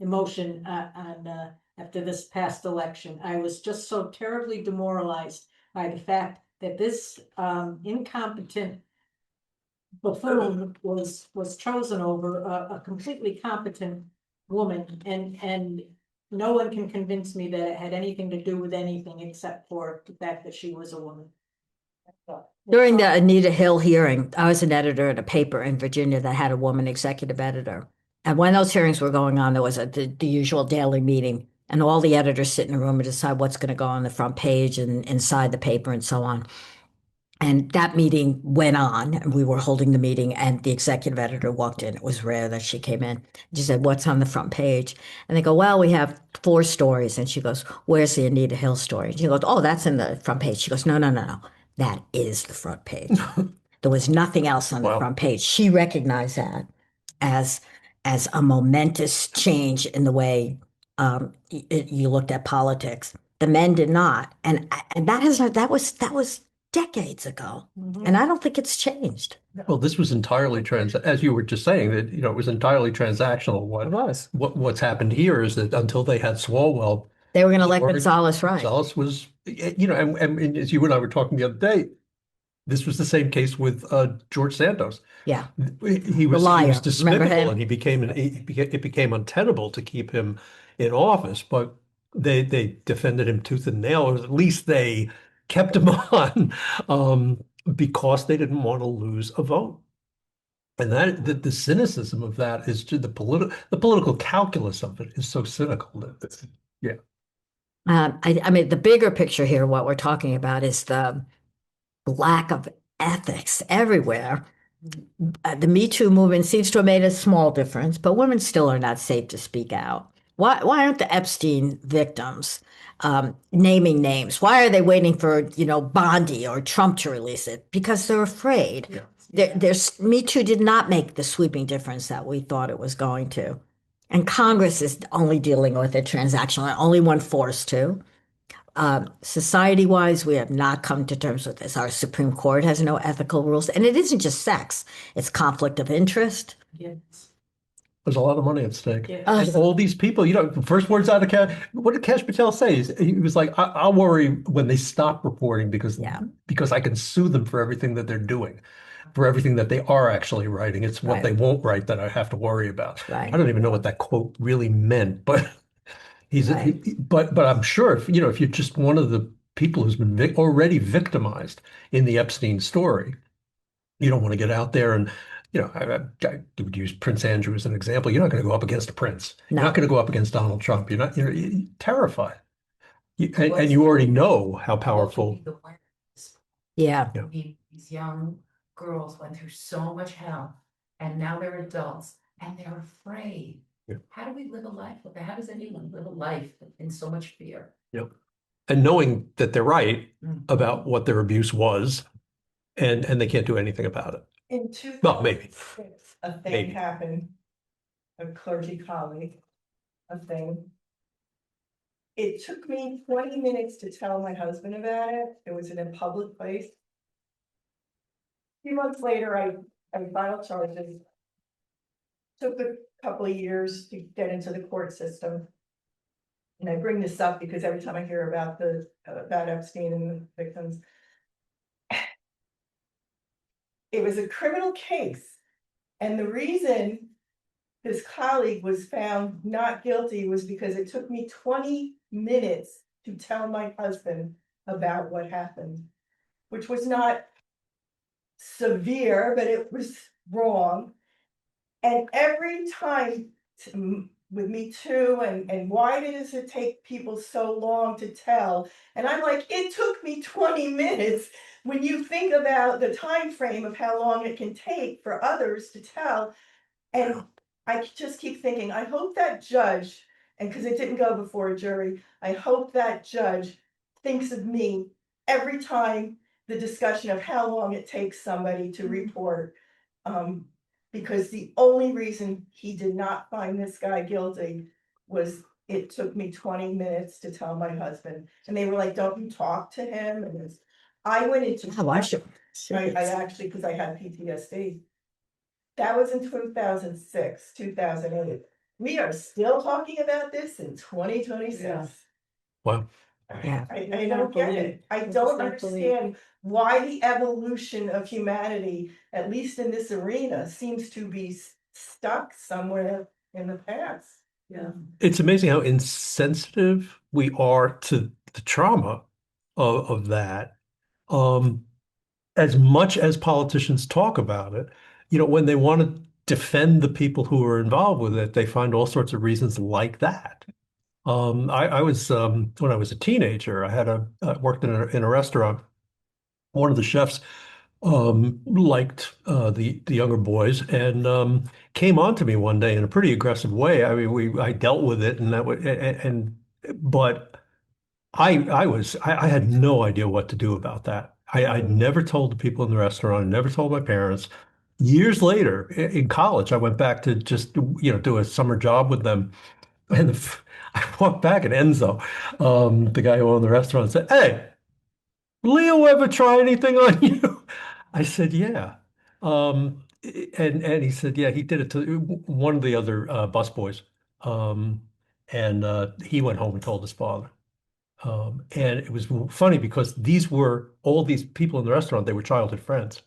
[SPEAKER 3] emotion on after this past election. I was just so terribly demoralized by the fact that this incompetent buffoon was chosen over a completely competent woman, and no one can convince me that it had anything to do with anything except for the fact that she was a woman.
[SPEAKER 1] During the Anita Hill hearing, I was an editor at a paper in Virginia that had a woman executive editor. And when those hearings were going on, there was the usual daily meeting, and all the editors sit in a room and decide what's going to go on the front page and inside the paper and so on. And that meeting went on, and we were holding the meeting, and the executive editor walked in. It was rare that she came in. She said, "What's on the front page?" And they go, "Well, we have 4 stories." And she goes, "Where's the Anita Hill story?" And she goes, "Oh, that's in the front page." She goes, "No, no, no, no. That is the front page." There was nothing else on the
[SPEAKER 2] Wow.
[SPEAKER 1] front page. She recognized that as a momentous change in the way you looked at politics. The men did not, and that was decades ago, and I don't think it's changed.
[SPEAKER 2] Well, this was entirely as you were just saying, that it was entirely transactional. What's happened here is that until they had Swalwell,
[SPEAKER 1] They were going to let
[SPEAKER 2] George
[SPEAKER 1] Gonzalez right.
[SPEAKER 2] Gonzalez was, and as you and I were talking the other day, this was the same case with George Santos.
[SPEAKER 1] Yeah,
[SPEAKER 2] He was
[SPEAKER 1] liar. Remember
[SPEAKER 2] despicable,
[SPEAKER 1] him?
[SPEAKER 2] and it became untenable to keep him in office. But they defended him tooth and nail, or at least they kept him on because they didn't want to lose a vote. And the cynicism of that is to the political calculus of it is so cynical. Yeah.
[SPEAKER 1] I mean, the bigger picture here, what we're talking about is the lack of ethics everywhere. The Me Too movement seems to have made a small difference, but women still are not safe to speak out. Why aren't the Epstein victims naming names? Why are they waiting for, Bondi or Trump to release it? Because they're afraid.
[SPEAKER 2] Yeah.
[SPEAKER 1] Me Too did not make the sweeping difference that we thought it was going to. And Congress is only dealing with it transactionally, only when forced to. Society-wise, we have not come to terms with this. Our Supreme Court has no ethical rules, and it isn't just sex; it's conflict of interest.
[SPEAKER 3] Yes.
[SPEAKER 2] There's a lot of money at stake.
[SPEAKER 3] Yeah.
[SPEAKER 2] And all these people, the first words out of Cash, what did Cash Patel say? He was like, I'll worry when they stop reporting because I can sue them for everything that they're doing, for everything that they are actually writing. It's what they won't write that I have to worry about.
[SPEAKER 1] Right.
[SPEAKER 2] I don't even know what that quote really meant, but
[SPEAKER 1] Right.
[SPEAKER 2] but I'm sure if you're just one of the people who's been already victimized in the Epstein story, you don't want to get out there and I would use Prince Andrew as an example. You're not going to go up against a prince.
[SPEAKER 1] No.
[SPEAKER 2] You're not going to go up against Donald Trump. You're terrified. And you already know how powerful.
[SPEAKER 1] Yeah.
[SPEAKER 4] These young girls went through so much hell, and now they're adults, and they're afraid.
[SPEAKER 2] Yeah.
[SPEAKER 4] How do we live a life? How does anyone live a life in so much fear?
[SPEAKER 2] Yep. And knowing that they're right about what their abuse was, and they can't do anything about it.
[SPEAKER 6] In
[SPEAKER 2] Well, maybe.
[SPEAKER 6] 2006, a thing
[SPEAKER 2] Maybe.
[SPEAKER 6] happened, a clergy colleague, a thing. It took me 20 minutes to tell my husband about it. It was in a public place. A few months later, I filed charges. took a couple of years to get into the court system. And I bring this up because every time I hear about about Epstein and the victims, it was a criminal case. And the reason this colleague was found not guilty was because it took me 20 minutes to tell my husband about what happened, which was not severe, but it was wrong. And every time with Me Too, and why does it take people so long to tell? And I'm like, it took me 20 minutes. When you think about the time frame of how long it can take for others to tell, and I just keep thinking, I hope that judge, and because it didn't go before a jury, I hope that judge thinks of me every time the discussion of how long it takes somebody to report. Because the only reason he did not find this guy guilty was it took me 20 minutes to tell my husband. And they were like, don't you talk to him? And I went into,
[SPEAKER 1] Oh, I should.
[SPEAKER 6] I actually, because I had PTSD. That was in 2006, 2008. We are still talking about this in 2026.
[SPEAKER 7] Yeah.
[SPEAKER 2] Wow.
[SPEAKER 1] Yeah.
[SPEAKER 6] I don't get it. I don't understand why the evolution of humanity, at least in this arena, seems to be stuck somewhere in the past.
[SPEAKER 7] Yeah.
[SPEAKER 2] It's amazing how insensitive we are to the trauma of that. As much as politicians talk about it, when they want to defend the people who are involved with it, they find all sorts of reasons like that. I was when I was a teenager, I worked in a restaurant. One of the chefs liked the younger boys and came on to me one day in a pretty aggressive way. I mean, I dealt with it, and but I had no idea what to do about that. I'd never told the people in the restaurant, I never told my parents. Years later, in college, I went back to just do a summer job with them, and I walked back, and Enzo, the guy who owned the restaurant, said, "Hey, Leo ever try anything on you?" I said, "Yeah." And he said, "Yeah, he did it to one of the other busboys." Um, and he went home and told his father. And it was funny because all these people in the restaurant, they were childhood friends.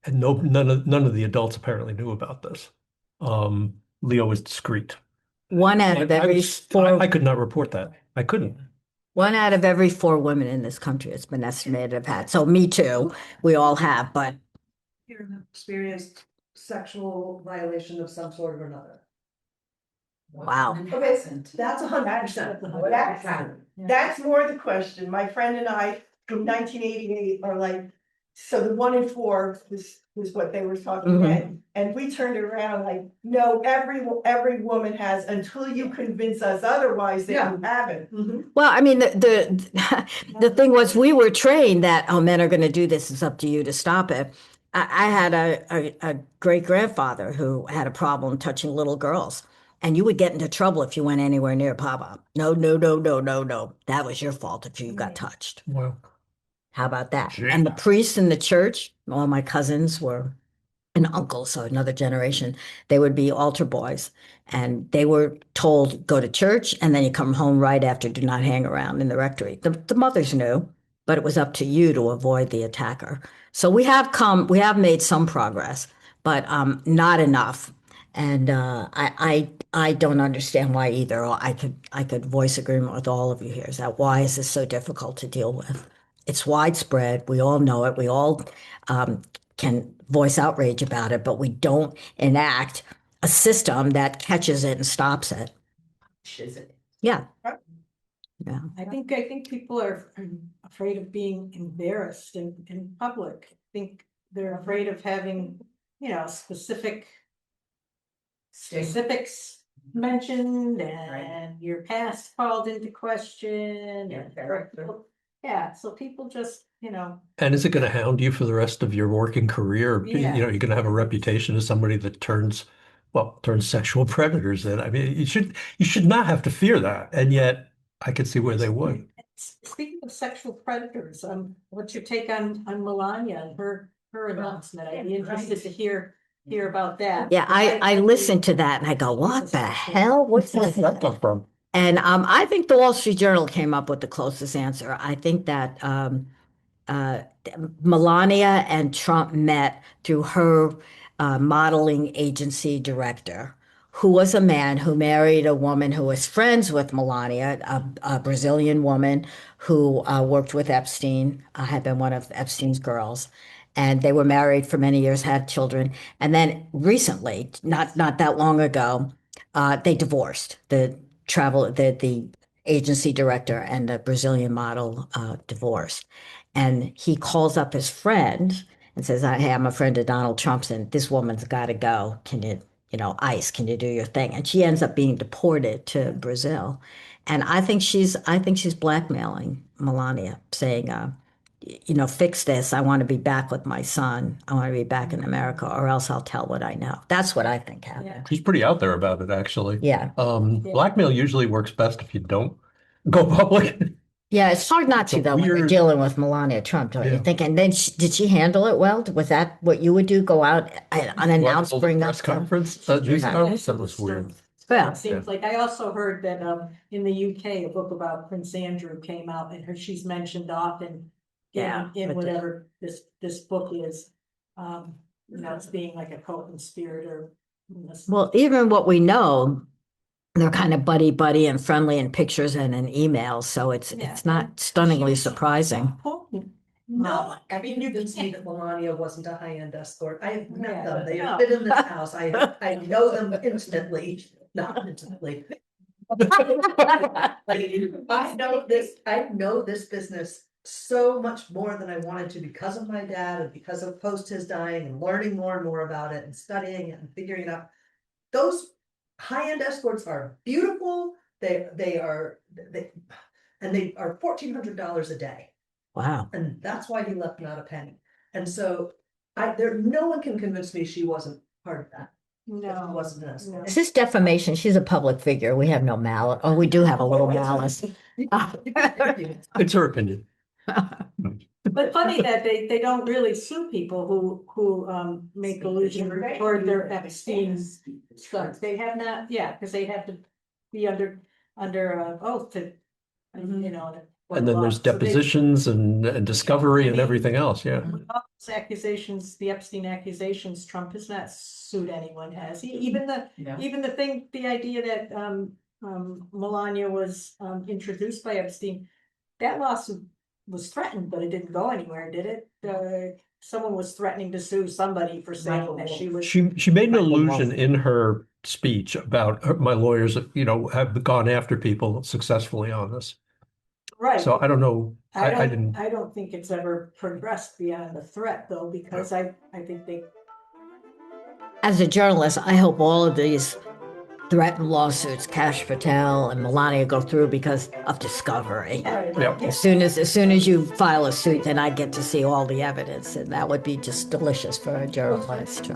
[SPEAKER 2] And none of the adults apparently knew about this. Leo was discreet.
[SPEAKER 1] One out of every four.
[SPEAKER 2] I could not report that. I couldn't.
[SPEAKER 1] One out of every four women in this country has been estimated to have had. So me too. We all have, but
[SPEAKER 7] Here have experienced sexual violation of some sort or another.
[SPEAKER 1] wow.
[SPEAKER 6] Okay,
[SPEAKER 7] That's 100%.
[SPEAKER 6] That's more the question. My friend and I from 1988 are like, so the 1 in 4 was what they were talking about. And we turned it around like, no, every woman has, until you convince us otherwise that you haven't.
[SPEAKER 1] Well, I mean, the thing was, we were trained that, oh, men are going to do this. It's up to you to stop it. I had a great grandfather who had a problem touching little girls. And you would get into trouble if you went anywhere near Papa. No, no, no, no, no, no. That was your fault if you got touched.
[SPEAKER 2] Wow.
[SPEAKER 1] How about that? And the priests in the church, all my cousins were and uncles, so another generation, they would be altar boys. And they were told, go to church, and then you come home right after, do not hang around in the rectory. The mothers knew, but it was up to you to avoid the attacker. So we have made some progress, but not enough. And I don't understand why either. I could voice agreement with all of you here. Is that why is this so difficult to deal with? It's widespread. We all know it. We all can voice outrage about it, but we don't enact a system that catches it and stops it. Yeah. Yeah.
[SPEAKER 3] I think people are afraid of being embarrassed in public. I think they're afraid of having, specifics mentioned and your past called into question. Yeah, so people just,
[SPEAKER 2] And is it going to hound you for the rest of your working career?
[SPEAKER 3] Yeah.
[SPEAKER 2] You're going to have a reputation as somebody that turns sexual predators in. I mean, you should not have to fear that. And yet I could see where they would.
[SPEAKER 3] Speaking of sexual predators, what's your take on Melania and her announcement? I'd be interested to hear hear about that.
[SPEAKER 1] Yeah, I listened to that and I go, what the hell? What's
[SPEAKER 2] Where's that
[SPEAKER 1] that?
[SPEAKER 2] come from?
[SPEAKER 1] And I think the Wall Street Journal came up with the closest answer. I think that uh, Melania and Trump met through her modeling agency director, who was a man who married a woman who was friends with Melania, a Brazilian woman who worked with Epstein, had been one of Epstein's girls. And they were married for many years, had children. And then recently, not that long ago, they divorced. The agency director and the Brazilian model divorced. And he calls up his friend and says, Hey, I'm a friend of Donald Trump's and this woman's got to go. Can you, ICE, can you do your thing? And she ends up being deported to Brazil. And I think she's blackmailing Melania, saying, fix this. I want to be back with my son. I want to be back in America, or else I'll tell what I know. That's what I think happened.
[SPEAKER 2] He's pretty out there about it, actually.
[SPEAKER 1] Yeah.
[SPEAKER 2] Blackmail usually works best if you don't go public.
[SPEAKER 1] Yeah, it's hard not to,
[SPEAKER 2] It's a
[SPEAKER 1] though, when you're
[SPEAKER 2] weird-
[SPEAKER 1] dealing with Melania Trump, don't you
[SPEAKER 2] Yeah.
[SPEAKER 1] think? And then did she handle it well? Was that what you would do? Go out unannounced,
[SPEAKER 2] Hold a
[SPEAKER 1] bring up
[SPEAKER 2] press
[SPEAKER 1] stuff?
[SPEAKER 2] conference, news conference? That was weird.
[SPEAKER 1] Yeah.
[SPEAKER 3] It seems like, I also heard that in the UK, a book about Prince Andrew came out and she's mentioned often
[SPEAKER 1] Yeah,
[SPEAKER 3] in
[SPEAKER 1] but
[SPEAKER 3] whatever this book is, it's being like a co-conspirator. in this.
[SPEAKER 1] Well, even what we know, they're kind of buddy and friendly in pictures and in emails, so it's not stunningly surprising.
[SPEAKER 7] No, I mean, you can see that Melania wasn't a high-end escort. I have met
[SPEAKER 3] Yeah.
[SPEAKER 7] them. They
[SPEAKER 3] No.
[SPEAKER 7] have been in this house. I know them intimately, not intimately. I know this business so much more than I wanted to because of my dad and because of post his dying and learning more and more about it and studying it and figuring it out. Those high-end escorts are beautiful. They are $1,400 a day.
[SPEAKER 1] Wow.
[SPEAKER 7] And that's why he left not a penny. And so no one can convince me she wasn't part of that.
[SPEAKER 3] No.
[SPEAKER 7] It wasn't an escort.
[SPEAKER 3] No.
[SPEAKER 1] Is this defamation? She's a public figure. We have no malice. Oh, we do have a little malice.
[SPEAKER 2] It's her opinion.
[SPEAKER 3] But funny that they don't really sue people who make allusion toward their Epstein stuff. They have not, because they have to be under oath to,
[SPEAKER 2] And then there's
[SPEAKER 3] So they-
[SPEAKER 2] depositions and discovery and everything else, yeah.
[SPEAKER 3] with all those accusations, the Epstein accusations, Trump has not sued anyone, has he? Even the idea that Melania was introduced by Epstein, that lawsuit was threatened, but it didn't go anywhere, did it? Someone was threatening to sue somebody for saying that she was.
[SPEAKER 2] She made an allusion in her speech about my lawyers, have gone after people successfully on this.
[SPEAKER 3] Right.
[SPEAKER 2] So I don't know. I didn't.
[SPEAKER 3] I don't think it's ever progressed beyond the threat, though, because I think they.
[SPEAKER 1] As a journalist, I hope all of these threatened lawsuits, Kash Patel and Melania, go through because of discovery.
[SPEAKER 2] Yeah.
[SPEAKER 1] As soon as you file a suit, then I get to see all the evidence, and that would be just delicious for a journalist.